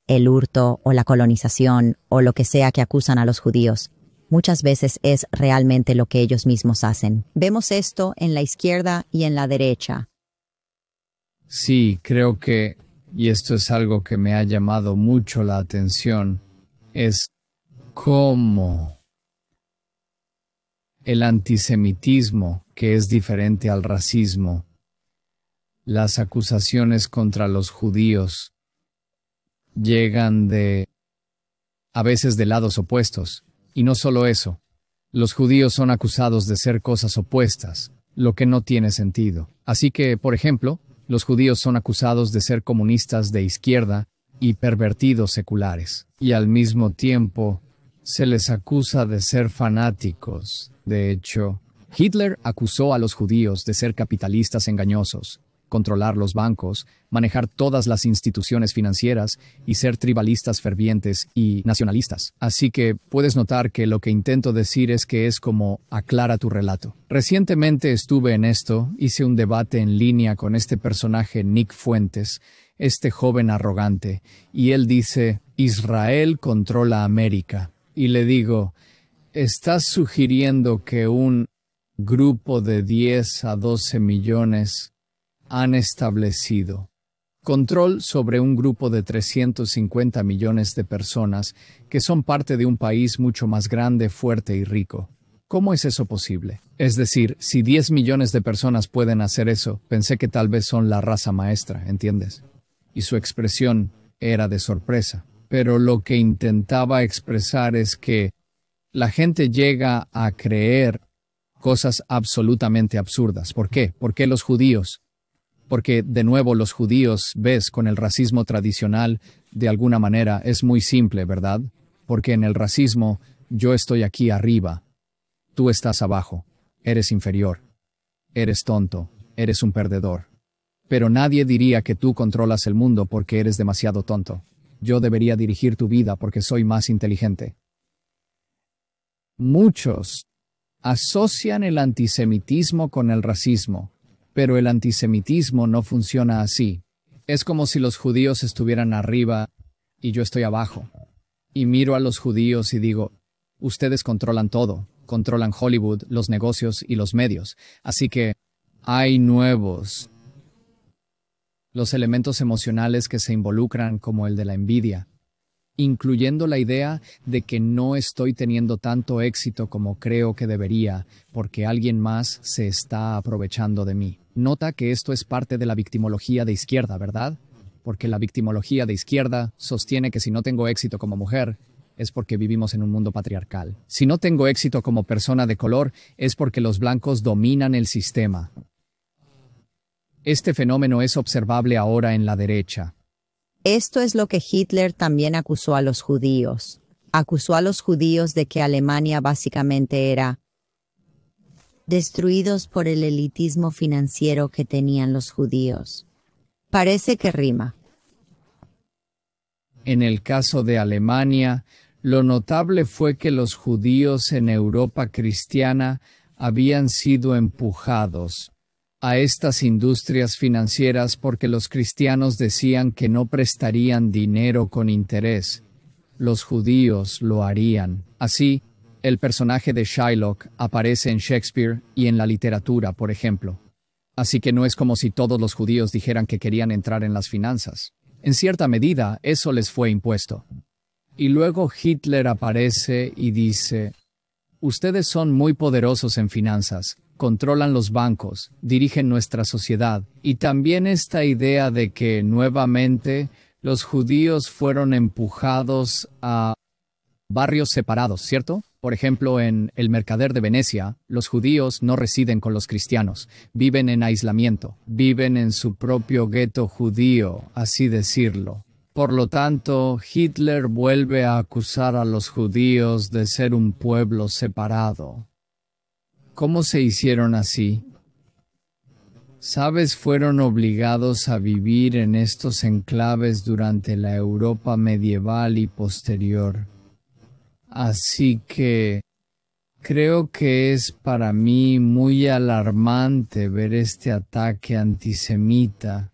el hurto o la colonización o lo que sea que acusan a los judíos. Muchas veces es realmente lo que ellos mismos hacen. Vemos esto en la izquierda y en la derecha. Sí, creo que, y esto es algo que me ha llamado mucho la atención, es cómo el antisemitismo, que es diferente al racismo, las acusaciones contra los judíos llegan a veces de lados opuestos. Y no solo eso, los judíos son acusados de ser cosas opuestas, lo que no tiene sentido. Así que, por ejemplo, los judíos son acusados de ser comunistas de izquierda y pervertidos seculares. Y al mismo tiempo, se les acusa de ser fanáticos. De hecho, Hitler acusó a los judíos de ser capitalistas engañosos, controlar los bancos, manejar todas las instituciones financieras y ser tribalistas fervientes y nacionalistas. Así que puedes notar que lo que intento decir es que es como aclara tu relato. Recientemente estuve en esto, hice un debate en línea con este personaje Nick Fuentes, este joven arrogante, y él dice, Israel controla América. Y le digo, ¿estás sugiriendo que un grupo de 10 a 12 millones han establecido control sobre un grupo de 350 millones de personas que son parte de un país mucho más grande, fuerte y rico? ¿Cómo es eso posible? Es decir, si 10 millones de personas pueden hacer eso, pensé que tal vez son la raza maestra, ¿entiendes? Y su expresión era de sorpresa. Pero lo que intentaba expresar es que la gente llega a creer cosas absolutamente absurdas. ¿Por qué? ¿Por qué los judíos? Porque, de nuevo, los judíos, ves, con el racismo tradicional, de alguna manera, es muy simple, ¿verdad? Porque en el racismo, yo estoy aquí arriba, tú estás abajo, eres inferior, eres tonto, eres un perdedor. Pero nadie diría que tú controlas el mundo porque eres demasiado tonto. Yo debería dirigir tu vida porque soy más inteligente. Muchos asocian el antisemitismo con el racismo, pero el antisemitismo no funciona así. Es como si los judíos estuvieran arriba y yo estoy abajo. Y miro a los judíos y digo, ustedes controlan todo, controlan Hollywood, los negocios y los medios. Así que hay nuevos. Los elementos emocionales que se involucran como el de la envidia, incluyendo la idea de que no estoy teniendo tanto éxito como creo que debería, porque alguien más se está aprovechando de mí. Nota que esto es parte de la victimología de izquierda, ¿verdad? Porque la victimología de izquierda sostiene que si no tengo éxito como mujer, es porque vivimos en un mundo patriarcal. Si no tengo éxito como persona de color, es porque los blancos dominan el sistema. Este fenómeno es observable ahora en la derecha. Esto es lo que Hitler también acusó a los judíos. Acusó a los judíos de que Alemania básicamente era destruidos por el elitismo financiero que tenían los judíos. Parece que rima. En el caso de Alemania, lo notable fue que los judíos en Europa cristiana habían sido empujados a estas industrias financieras porque los cristianos decían que no prestarían dinero con interés. Los judíos lo harían. Así, el personaje de Shylock aparece en Shakespeare y en la literatura, por ejemplo. Así que no es como si todos los judíos dijeran que querían entrar en las finanzas. En cierta medida, eso les fue impuesto. Y luego Hitler aparece y dice, ustedes son muy poderosos en finanzas, controlan los bancos, dirigen nuestra sociedad. Y también esta idea de que, nuevamente, los judíos fueron empujados a barrios separados, ¿cierto? Por ejemplo, en El Mercader de Venecia, los judíos no residen con los cristianos, viven en aislamiento, viven en su propio gueto judío, así decirlo. Por lo tanto, Hitler vuelve a acusar a los judíos de ser un pueblo separado. ¿Cómo se hicieron así? ¿Sabes? Fueron obligados a vivir en estos enclaves durante la Europa medieval y posterior. Así que creo que es para mí muy alarmante ver este ataque antisemita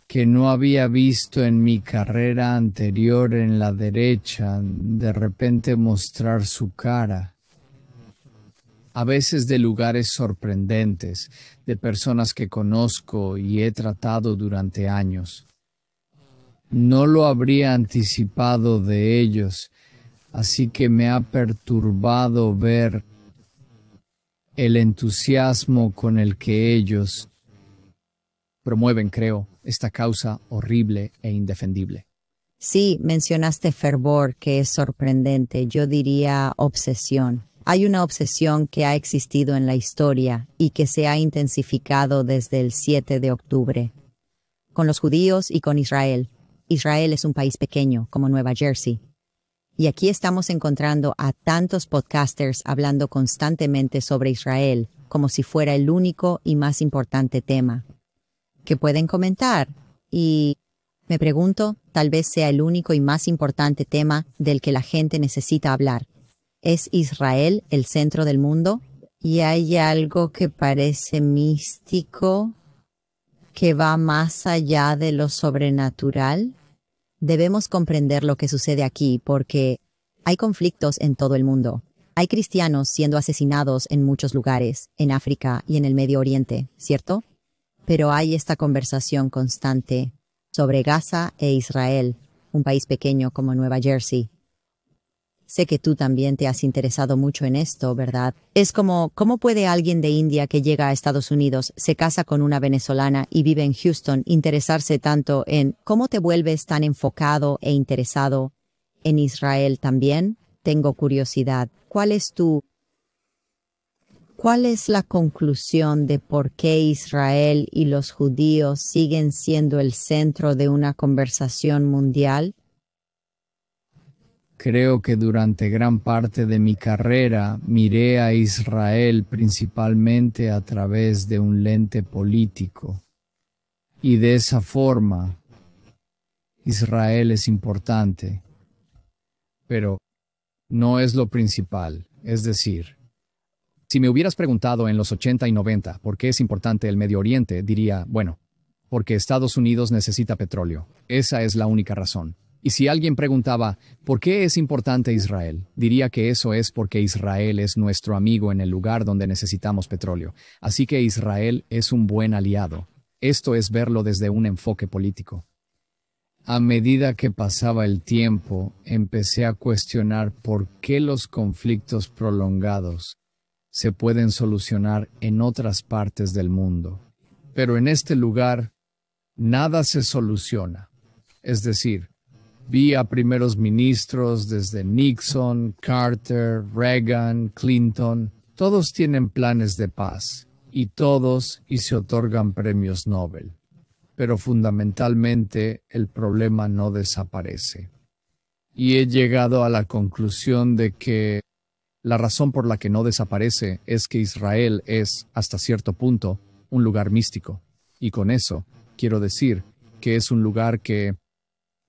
que no había visto en mi carrera anterior en la derecha, de repente mostrar su cara. A veces de lugares sorprendentes, de personas que conozco y he tratado durante años. No lo habría anticipado de ellos, así que me ha perturbado ver el entusiasmo con el que ellos promueven, creo, esta causa horrible e indefendible. Sí, mencionaste fervor, que es sorprendente. Yo diría obsesión. Hay una obsesión que ha existido en la historia y que se ha intensificado desde el 7 de octubre. Con los judíos y con Israel. Israel es un país pequeño, como Nueva Jersey. Y aquí estamos encontrando a tantos podcasters hablando constantemente sobre Israel, como si fuera el único y más importante tema que pueden comentar. Y me pregunto, tal vez sea el único y más importante tema del que la gente necesita hablar. ¿Es Israel el centro del mundo? ¿Y hay algo que parece místico, que va más allá de lo sobrenatural? Debemos comprender lo que sucede aquí porque hay conflictos en todo el mundo. Hay cristianos siendo asesinados en muchos lugares, en África y en el Medio Oriente, ¿cierto? Pero hay esta conversación constante sobre Gaza e Israel, un país pequeño como Nueva Jersey. Sé que tú también te has interesado mucho en esto, ¿verdad? Es como, ¿cómo puede alguien de India que llega a Estados Unidos, se casa con una venezolana y vive en Houston, interesarse tanto en cómo te vuelves tan enfocado e interesado en Israel también? Tengo curiosidad. ¿Cuál es la conclusión de por qué Israel y los judíos siguen siendo el centro de una conversación mundial? Creo que durante gran parte de mi carrera miré a Israel principalmente a través de un lente político. Y de esa forma, Israel es importante, pero no es lo principal. Es decir, si me hubieras preguntado en los 80 y 90 por qué es importante el Medio Oriente, diría, bueno, porque Estados Unidos necesita petróleo. Esa es la única razón. Y si alguien preguntaba, ¿por qué es importante Israel? Diría que eso es porque Israel es nuestro amigo en el lugar donde necesitamos petróleo. Así que Israel es un buen aliado. Esto es verlo desde un enfoque político. A medida que pasaba el tiempo, empecé a cuestionar por qué los conflictos prolongados se pueden solucionar en otras partes del mundo. Pero en este lugar, nada se soluciona. Es decir, vi a primeros ministros desde Nixon, Carter, Reagan, Clinton. Todos tienen planes de paz y se otorgan premios Nobel. Pero fundamentalmente el problema no desaparece. Y he llegado a la conclusión de que la razón por la que no desaparece es que Israel es, hasta cierto punto, un lugar místico. Y con eso quiero decir que es un lugar que...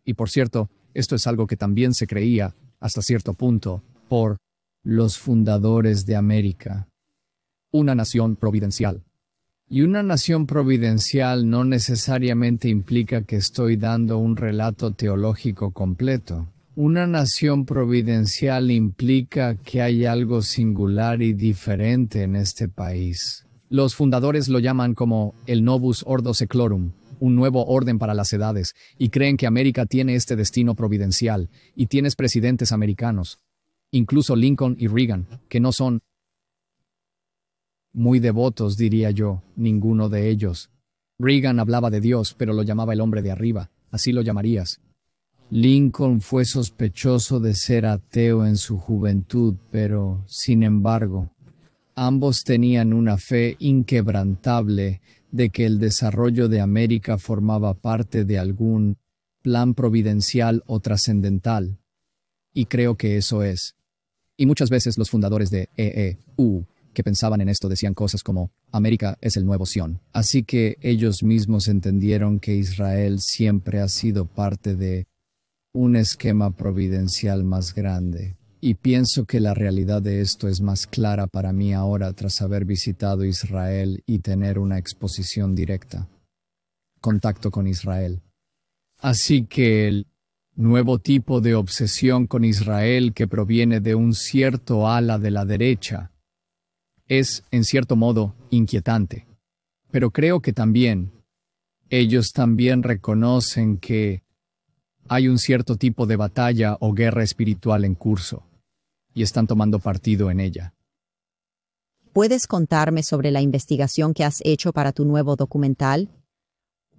Y por cierto, esto es algo que también se creía, hasta cierto punto, por los fundadores de América. Una nación providencial. Y una nación providencial no necesariamente implica que estoy dando un relato teológico completo. Una nación providencial implica que hay algo singular y diferente en este país. Los fundadores lo llaman como el Novus Ordo Seclorum, un nuevo orden para las edades, y creen que América tiene este destino providencial, y tienes presidentes americanos, incluso Lincoln y Reagan, que no son muy devotos, diría yo, ninguno de ellos. Reagan hablaba de Dios, pero lo llamaba el hombre de arriba, así lo llamarías. Lincoln fue sospechoso de ser ateo en su juventud, pero, sin embargo, ambos tenían una fe inquebrantable de que el desarrollo de América formaba parte de algún plan providencial o trascendental. Y creo que eso es. Y muchas veces los fundadores de EEU que pensaban en esto decían cosas como, América es el nuevo Sion. Así que ellos mismos entendieron que Israel siempre ha sido parte de un esquema providencial más grande. Y pienso que la realidad de esto es más clara para mí ahora tras haber visitado Israel y tener una exposición directa. Contacto con Israel. Así que el nuevo tipo de obsesión con Israel que proviene de un cierto ala de la derecha es, en cierto modo, inquietante. Pero creo que ellos también reconocen que hay un cierto tipo de batalla o guerra espiritual en curso, y están tomando partido en ella. ¿Puedes contarme sobre la investigación que has hecho para tu nuevo documental?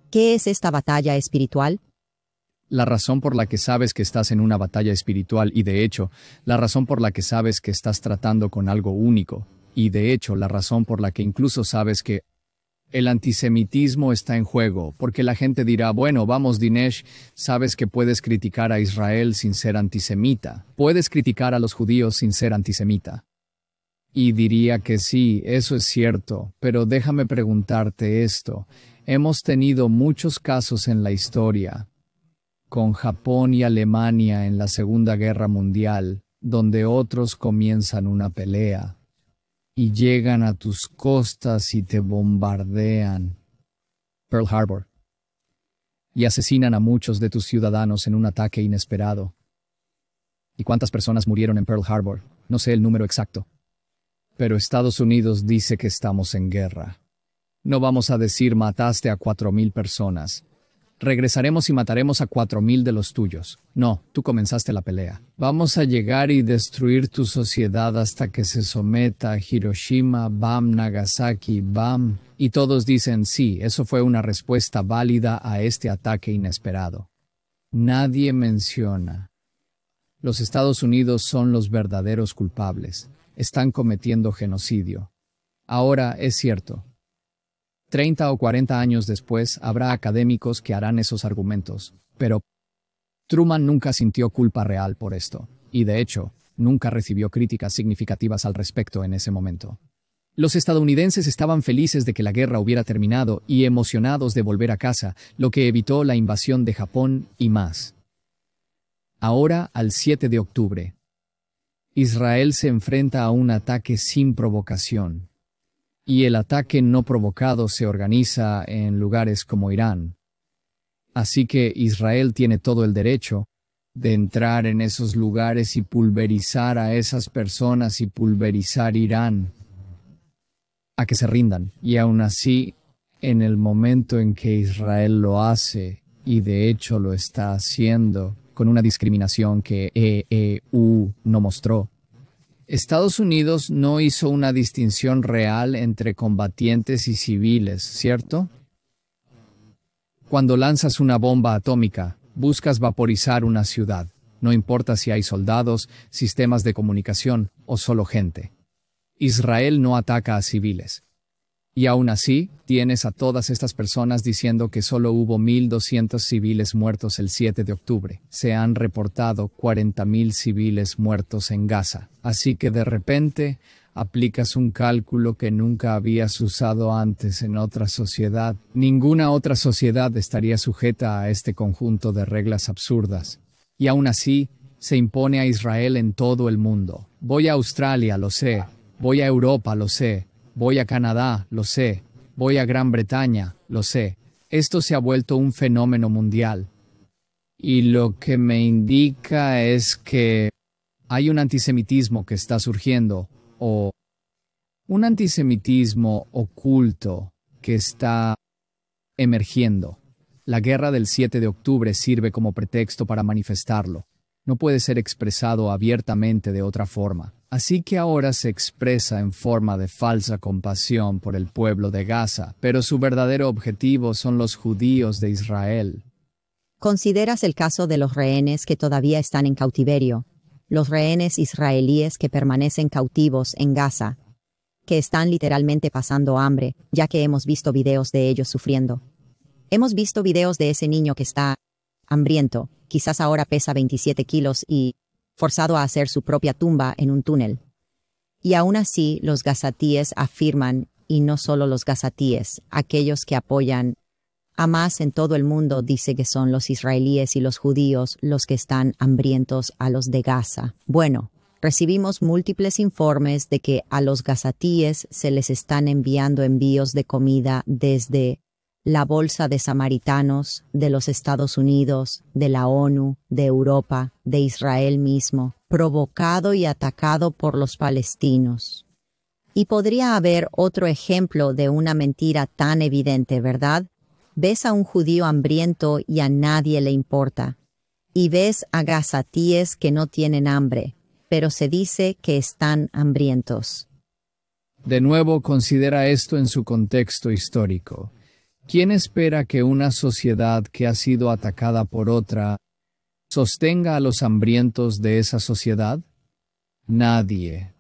¿Qué es esta batalla espiritual? La razón por la que sabes que estás en una batalla espiritual y, de hecho, la razón por la que sabes que estás tratando con algo único, y, de hecho, la razón por la que incluso sabes que el antisemitismo está en juego, porque la gente dirá, bueno, vamos Dinesh, sabes que puedes criticar a Israel sin ser antisemita. Puedes criticar a los judíos sin ser antisemita. Y diría que sí, eso es cierto, pero déjame preguntarte esto. Hemos tenido muchos casos en la historia, con Japón y Alemania en la Segunda Guerra Mundial, donde otros comienzan una pelea y llegan a tus costas y te bombardean. Pearl Harbor. Y asesinan a muchos de tus ciudadanos en un ataque inesperado. ¿Y cuántas personas murieron en Pearl Harbor? No sé el número exacto. Pero Estados Unidos dice que estamos en guerra. No vamos a decir mataste a 4,000 personas. Regresaremos y mataremos a 4,000 de los tuyos. No, tú comenzaste la pelea. Vamos a llegar y destruir tu sociedad hasta que se someta a Hiroshima, bam, Nagasaki, bam. Y todos dicen sí, eso fue una respuesta válida a este ataque inesperado. Nadie menciona. Los Estados Unidos son los verdaderos culpables. Están cometiendo genocidio. Ahora, es cierto. 30 o 40 años después, habrá académicos que harán esos argumentos, pero Truman nunca sintió culpa real por esto, y de hecho, nunca recibió críticas significativas al respecto en ese momento. Los estadounidenses estaban felices de que la guerra hubiera terminado y emocionados de volver a casa, lo que evitó la invasión de Japón y más. Ahora, al 7 de octubre, Israel se enfrenta a un ataque sin provocación. Y el ataque no provocado se organiza en lugares como Irán. Así que Israel tiene todo el derecho de entrar en esos lugares y pulverizar a esas personas y pulverizar Irán a que se rindan. Y aún así, en el momento en que Israel lo hace, y de hecho lo está haciendo, con una discriminación que EU no mostró, Estados Unidos no hizo una distinción real entre combatientes y civiles, ¿cierto? Cuando lanzas una bomba atómica, buscas vaporizar una ciudad, no importa si hay soldados, sistemas de comunicación o solo gente. Israel no ataca a civiles. Y aún así, tienes a todas estas personas diciendo que solo hubo 1,200 civiles muertos el 7 de octubre. Se han reportado 40,000 civiles muertos en Gaza. Así que de repente aplicas un cálculo que nunca habías usado antes en otra sociedad. Ninguna otra sociedad estaría sujeta a este conjunto de reglas absurdas. Y aún así, se impone a Israel en todo el mundo. Voy a Australia, lo sé. Voy a Europa, lo sé. Voy a Canadá, lo sé. Voy a Gran Bretaña, lo sé. Esto se ha vuelto un fenómeno mundial. Y lo que me indica es que hay un antisemitismo que está surgiendo, o un antisemitismo oculto que está emergiendo. La guerra del 7 de octubre sirve como pretexto para manifestarlo. No puede ser expresado abiertamente de otra forma. Así que ahora se expresa en forma de falsa compasión por el pueblo de Gaza, pero su verdadero objetivo son los judíos de Israel. ¿Consideras el caso de los rehenes que todavía están en cautiverio? Los rehenes israelíes que permanecen cautivos en Gaza, que están literalmente pasando hambre, ya que hemos visto videos de ellos sufriendo. Hemos visto videos de ese niño que está hambriento, quizás ahora pesa 27 kilos y forzado a hacer su propia tumba en un túnel. Y aún así, los gazatíes afirman, y no solo los gazatíes, aquellos que apoyan Hamás en todo el mundo dice que son los israelíes y los judíos los que están hambrientos a los de Gaza. Bueno, recibimos múltiples informes de que a los gazatíes se les están enviando envíos de comida desde la Bolsa de Samaritanos, de los Estados Unidos, de la ONU, de Europa, de Israel mismo, provocado y atacado por los palestinos. Y podría haber otro ejemplo de una mentira tan evidente, ¿verdad? Ves a un judío hambriento y a nadie le importa. Y ves a gazatíes que no tienen hambre, pero se dice que están hambrientos. De nuevo, considera esto en su contexto histórico. ¿Quién espera que una sociedad que ha sido atacada por otra sostenga a los hambrientos de esa sociedad? Nadie.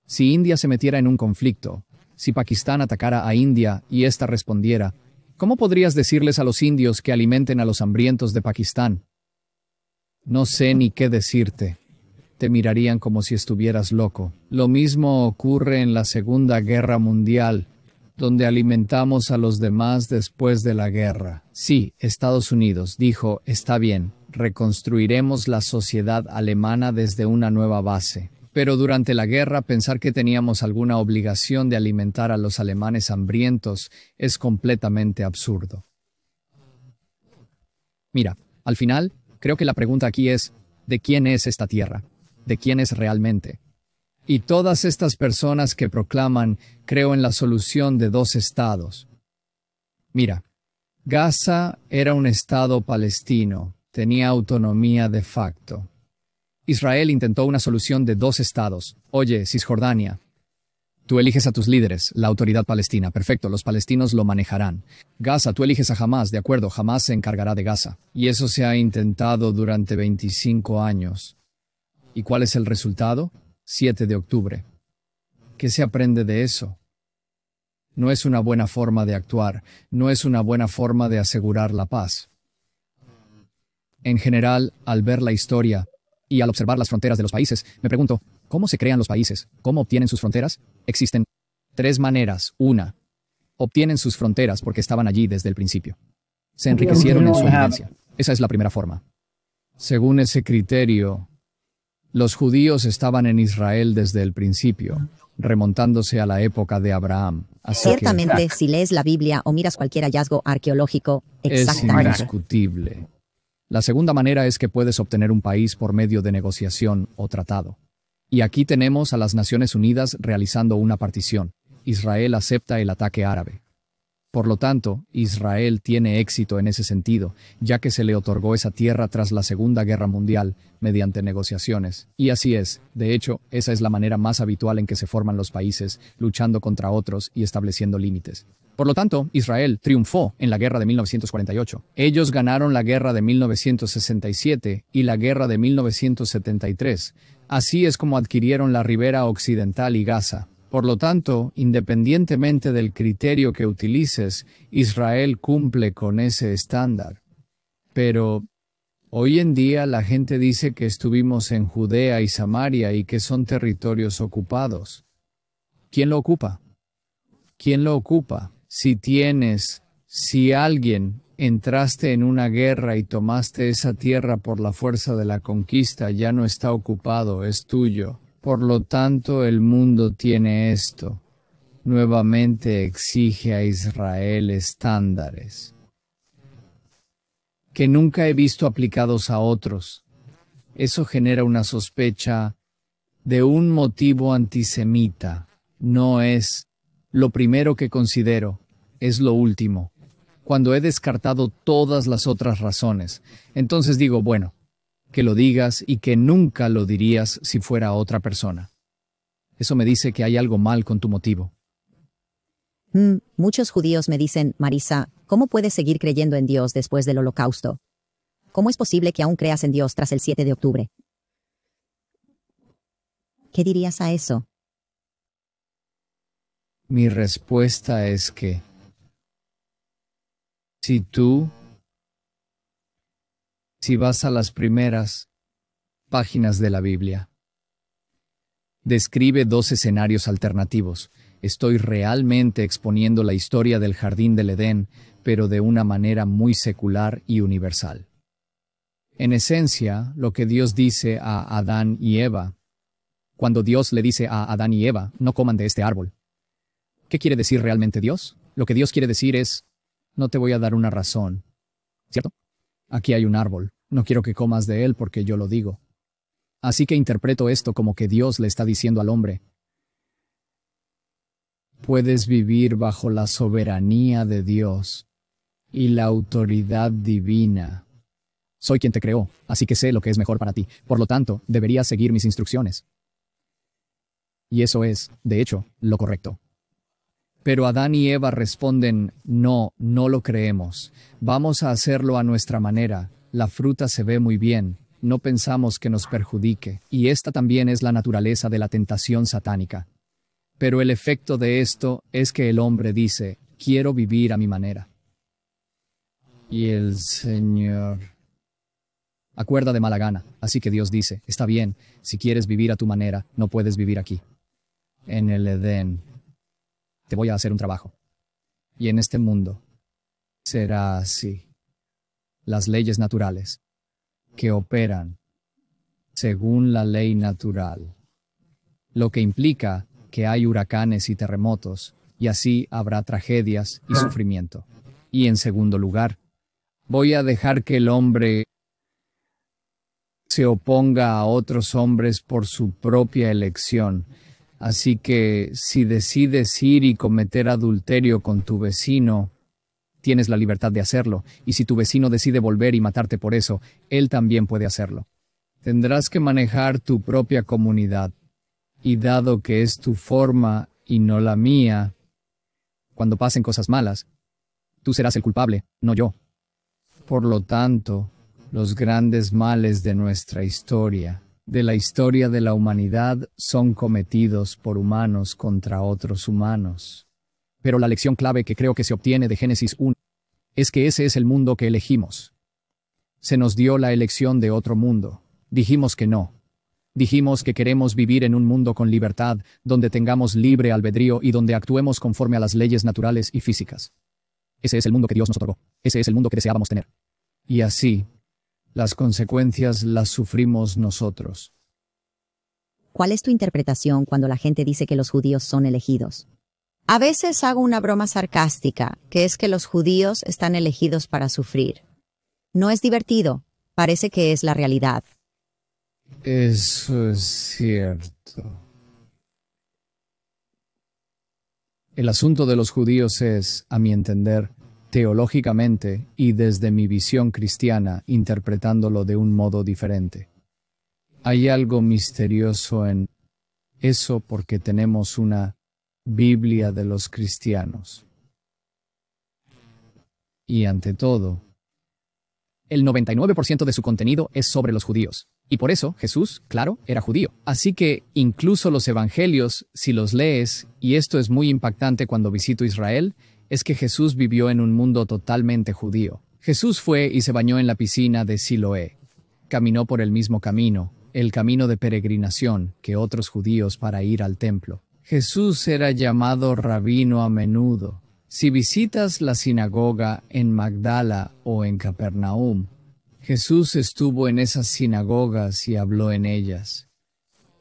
Si India se metiera en un conflicto, si Pakistán atacara a India y ésta respondiera, ¿cómo podrías decirles a los indios que alimenten a los hambrientos de Pakistán? No sé ni qué decirte. Te mirarían como si estuvieras loco. Lo mismo ocurre en la Segunda Guerra Mundial, donde alimentamos a los demás después de la guerra. Sí, Estados Unidos dijo, está bien, reconstruiremos la sociedad alemana desde una nueva base. Pero durante la guerra pensar que teníamos alguna obligación de alimentar a los alemanes hambrientos es completamente absurdo. Mira, al final, creo que la pregunta aquí es, ¿de quién es esta tierra? ¿De quién es realmente? Y todas estas personas que proclaman, creo en la solución de 2 estados. Mira, Gaza era un estado palestino, tenía autonomía de facto. Israel intentó una solución de 2 estados. Oye, Cisjordania, tú eliges a tus líderes, la autoridad palestina. Perfecto, los palestinos lo manejarán. Gaza, tú eliges a Hamás, de acuerdo, Hamás se encargará de Gaza. Y eso se ha intentado durante 25 años. ¿Y cuál es el resultado? 7 de octubre. ¿Qué se aprende de eso? No es una buena forma de actuar, no es una buena forma de asegurar la paz. En general, al ver la historia y al observar las fronteras de los países, me pregunto, ¿cómo se crean los países? ¿Cómo obtienen sus fronteras? Existen 3 maneras. Una, obtienen sus fronteras porque estaban allí desde el principio. Se enriquecieron en su evidencia. Esa es la primera forma. Según ese criterio, los judíos estaban en Israel desde el principio, remontándose a la época de Abraham. Así Ciertamente, si lees la Biblia o miras cualquier hallazgo arqueológico, es exactamente. indiscutible. La segunda manera es que puedes obtener un país por medio de negociación o tratado. Y aquí tenemos a las Naciones Unidas realizando una partición. Israel acepta el ataque árabe. Por lo tanto, Israel tiene éxito en ese sentido, ya que se le otorgó esa tierra tras la Segunda Guerra Mundial mediante negociaciones. Y así es. De hecho, esa es la manera más habitual en que se forman los países, luchando contra otros y estableciendo límites. Por lo tanto, Israel triunfó en la guerra de 1948. Ellos ganaron la guerra de 1967 y la guerra de 1973. Así es como adquirieron la ribera occidental y Gaza. Por lo tanto, independientemente del criterio que utilices, Israel cumple con ese estándar. Pero hoy en día la gente dice que estuvimos en Judea y Samaria y que son territorios ocupados. ¿Quién lo ocupa? ¿Quién lo ocupa? Si alguien entraste en una guerra y tomaste esa tierra por la fuerza de la conquista, ya no está ocupado, es tuyo. Por lo tanto, el mundo tiene esto. Nuevamente exige a Israel estándares que nunca he visto aplicados a otros. Eso genera una sospecha de un motivo antisemita. No es lo primero que considero, es lo último. Cuando he descartado todas las otras razones, entonces digo, bueno, que lo digas y que nunca lo dirías si fuera otra persona. Eso me dice que hay algo mal con tu motivo. Muchos judíos me dicen, Marisa, ¿cómo puedes seguir creyendo en Dios después del Holocausto? ¿Cómo es posible que aún creas en Dios tras el 7 de octubre? ¿Qué dirías a eso? Mi respuesta es que si vas a las primeras páginas de la Biblia, describe 2 escenarios alternativos. Estoy realmente exponiendo la historia del jardín del Edén, pero de una manera muy secular y universal. En esencia, lo que Dios dice a Adán y Eva, cuando Dios le dice a Adán y Eva, no coman de este árbol. ¿Qué quiere decir realmente Dios? Lo que Dios quiere decir es, no te voy a dar una razón, ¿cierto? Aquí hay un árbol, no quiero que comas de él porque yo lo digo. Así que interpreto esto como que Dios le está diciendo al hombre, puedes vivir bajo la soberanía de Dios y la autoridad divina. Soy quien te creó, así que sé lo que es mejor para ti. Por lo tanto, deberías seguir mis instrucciones. Y eso es, de hecho, lo correcto. Pero Adán y Eva responden, no, no lo creemos. Vamos a hacerlo a nuestra manera. La fruta se ve muy bien. No pensamos que nos perjudique. Y esta también es la naturaleza de la tentación satánica. Pero el efecto de esto es que el hombre dice, quiero vivir a mi manera. Y el Señor acuerda de mala gana. Así que Dios dice, está bien, si quieres vivir a tu manera, no puedes vivir aquí. En el Edén. Te voy a hacer un trabajo. Y en este mundo será así. Las leyes naturales que operan según la ley natural, lo que implica que hay huracanes y terremotos, y así habrá tragedias y sufrimiento. Y en segundo lugar, voy a dejar que el hombre se oponga a otros hombres por su propia elección. Así que si decides ir y cometer adulterio con tu vecino, Tienes la libertad de hacerlo, y si tu vecino decide volver y matarte por eso, él también puede hacerlo. Tendrás que manejar tu propia comunidad, y dado que es tu forma y no la mía, cuando pasen cosas malas, tú serás el culpable, no yo. Por lo tanto, los grandes males de nuestra historia, de la historia de la humanidad, son cometidos por humanos contra otros humanos. Pero la lección clave que creo que se obtiene de Génesis 1 es que ese es el mundo que elegimos. Se nos dio la elección de otro mundo. Dijimos que no. Dijimos que queremos vivir en un mundo con libertad, donde tengamos libre albedrío y donde actuemos conforme a las leyes naturales y físicas. Ese es el mundo que Dios nos otorgó. Ese es el mundo que deseábamos tener. Y así, las consecuencias las sufrimos nosotros. ¿Cuál es tu interpretación cuando la gente dice que los judíos son elegidos? A veces hago una broma sarcástica, que es que los judíos están elegidos para sufrir. No es divertido, parece que es la realidad. Eso es cierto. El asunto de los judíos es, a mi entender, teológicamente y desde mi visión cristiana, interpretándolo de un modo diferente. Hay algo misterioso en eso porque tenemos una Biblia de los cristianos. Y ante todo, el 99% de su contenido es sobre los judíos. Y por eso Jesús, claro, era judío. Así que incluso los evangelios, si los lees, y esto es muy impactante cuando visito Israel, es que Jesús vivió en un mundo totalmente judío. Jesús fue y se bañó en la piscina de Siloé. Caminó por el mismo camino, el camino de peregrinación, que otros judíos para ir al templo. Jesús era llamado rabino a menudo. Si visitas la sinagoga en Magdala o en Capernaum, Jesús estuvo en esas sinagogas y habló en ellas.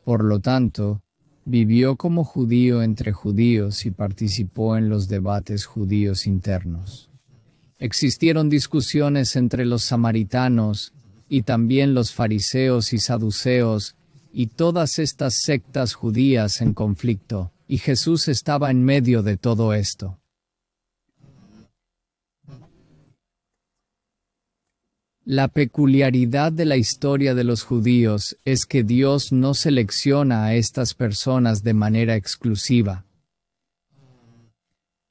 Por lo tanto, vivió como judío entre judíos y participó en los debates judíos internos. Existieron discusiones entre los samaritanos y también los fariseos y saduceos y todas estas sectas judías en conflicto, y Jesús estaba en medio de todo esto. La peculiaridad de la historia de los judíos es que Dios no selecciona a estas personas de manera exclusiva.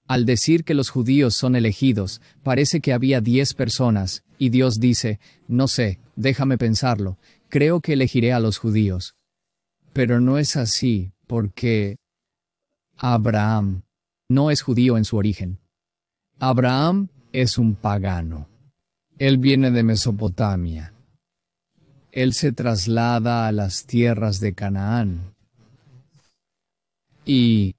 Al decir que los judíos son elegidos, parece que había 10 personas, y Dios dice, no sé, déjame pensarlo, creo que elegiré a los judíos. Pero no es así, porque Abraham no es judío en su origen. Abraham es un pagano. Él viene de Mesopotamia. Él se traslada a las tierras de Canaán. Y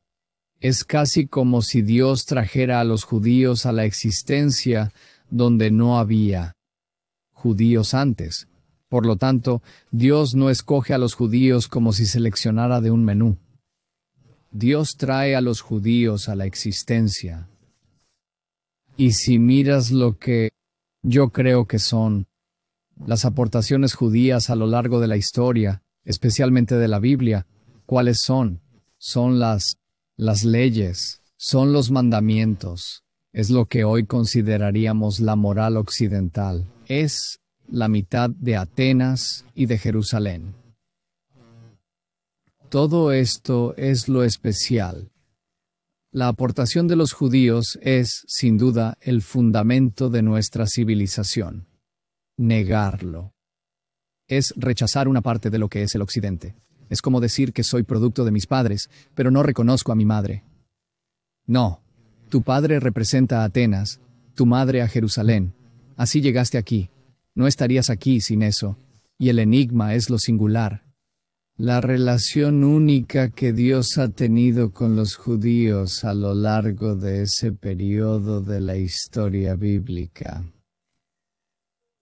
es casi como si Dios trajera a los judíos a la existencia donde no había judíos antes. Por lo tanto, Dios no escoge a los judíos como si seleccionara de un menú. Dios trae a los judíos a la existencia. Y si miras lo que yo creo que son las aportaciones judías a lo largo de la historia, especialmente de la Biblia, ¿cuáles son? Son las leyes, son los mandamientos, es lo que hoy consideraríamos la moral occidental, es la mitad de Atenas y de Jerusalén. Todo esto es lo especial. La aportación de los judíos es, sin duda, el fundamento de nuestra civilización. Negarlo es rechazar una parte de lo que es el Occidente. Es como decir que soy producto de mis padres, pero no reconozco a mi madre. No, tu padre representa a Atenas, tu madre a Jerusalén. Así llegaste aquí. No estarías aquí sin eso. Y el enigma es lo singular. La relación única que Dios ha tenido con los judíos a lo largo de ese periodo de la historia bíblica.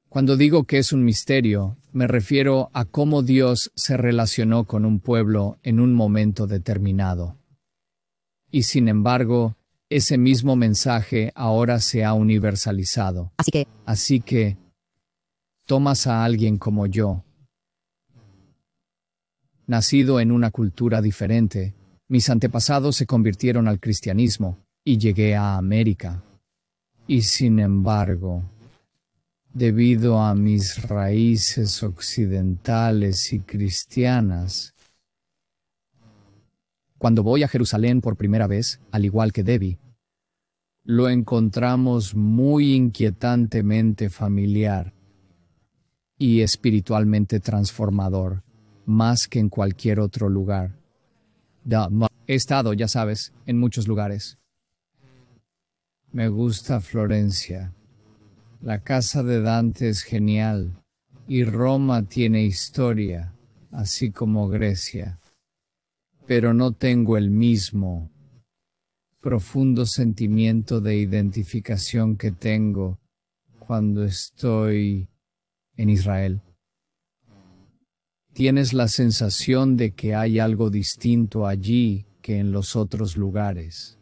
Cuando digo que es un misterio, me refiero a cómo Dios se relacionó con un pueblo en un momento determinado. Y sin embargo, ese mismo mensaje ahora se ha universalizado. Así que, tomas a alguien como yo, nacido en una cultura diferente, mis antepasados se convirtieron al cristianismo y llegué a América. Y sin embargo, debido a mis raíces occidentales y cristianas, cuando voy a Jerusalén por primera vez, al igual que Debbie, lo encontramos muy inquietantemente familiar y espiritualmente transformador, más que en cualquier otro lugar. He estado, ya sabes, en muchos lugares. Me gusta Florencia. La casa de Dante es genial, y Roma tiene historia, así como Grecia. Pero no tengo el mismo profundo sentimiento de identificación que tengo cuando estoy en Israel. Tienes la sensación de que hay algo distinto allí que en los otros lugares.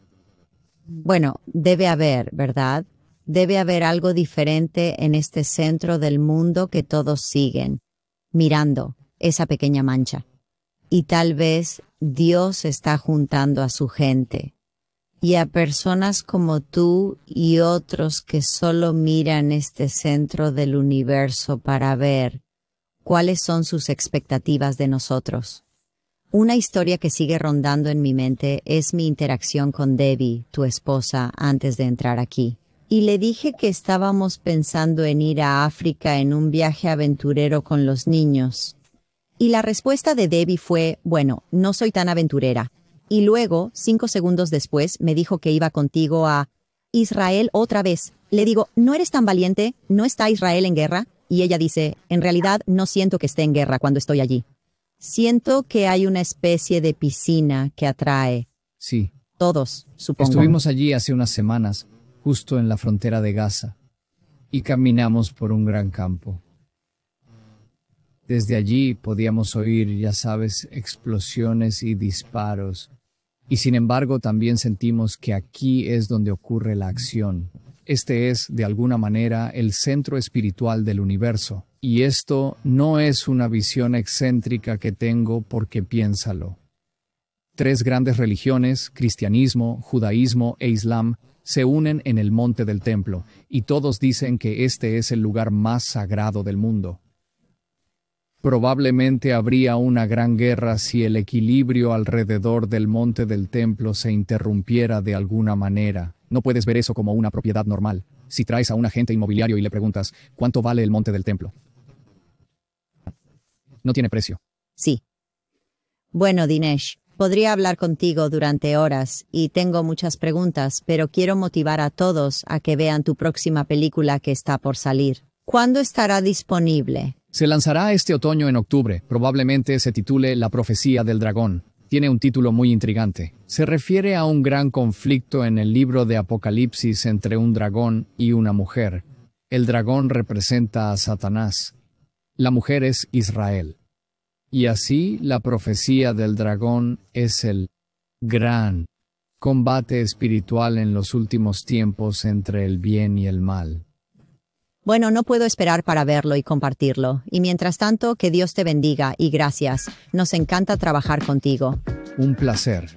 Bueno, debe haber, ¿verdad? Debe haber algo diferente en este centro del mundo que todos siguen, mirando esa pequeña mancha. Y tal vez Dios está juntando a su gente y a personas como tú y otros que solo miran este centro del universo para ver cuáles son sus expectativas de nosotros. Una historia que sigue rondando en mi mente es mi interacción con Debbie, tu esposa, antes de entrar aquí. Y le dije que estábamos pensando en ir a África en un viaje aventurero con los niños. Y la respuesta de Debbie fue, bueno, no soy tan aventurera. Y luego, 5 segundos después, me dijo que iba contigo a Israel otra vez. Le digo, ¿no eres tan valiente? ¿No está Israel en guerra? Y ella dice, en realidad no siento que esté en guerra cuando estoy allí. Siento que hay una especie de piscina que atrae. Sí. Todos, supongo. Estuvimos allí hace unas semanas, justo en la frontera de Gaza, y caminamos por un gran campo. Desde allí podíamos oír, ya sabes, explosiones y disparos. Y sin embargo también sentimos que aquí es donde ocurre la acción. Este es, de alguna manera, el centro espiritual del universo. Y esto no es una visión excéntrica que tengo porque piénsalo. 3 grandes religiones, cristianismo, judaísmo e islam, se unen en el monte del templo, y todos dicen que este es el lugar más sagrado del mundo. Probablemente habría una gran guerra si el equilibrio alrededor del monte del templo se interrumpiera de alguna manera. No puedes ver eso como una propiedad normal. Si traes a un agente inmobiliario y le preguntas, ¿cuánto vale el monte del templo? No tiene precio. Sí. Bueno, Dinesh, podría hablar contigo durante horas y tengo muchas preguntas, pero quiero motivar a todos a que vean tu próxima película que está por salir. ¿Cuándo estará disponible? Se lanzará este otoño en octubre. Probablemente se titule La profecía del dragón. Tiene un título muy intrigante. Se refiere a un gran conflicto en el libro de Apocalipsis entre un dragón y una mujer. El dragón representa a Satanás. La mujer es Israel. Y así la profecía del dragón es el gran combate espiritual en los últimos tiempos entre el bien y el mal. Bueno, no puedo esperar para verlo y compartirlo. Y mientras tanto, que Dios te bendiga y gracias. Nos encanta trabajar contigo. Un placer.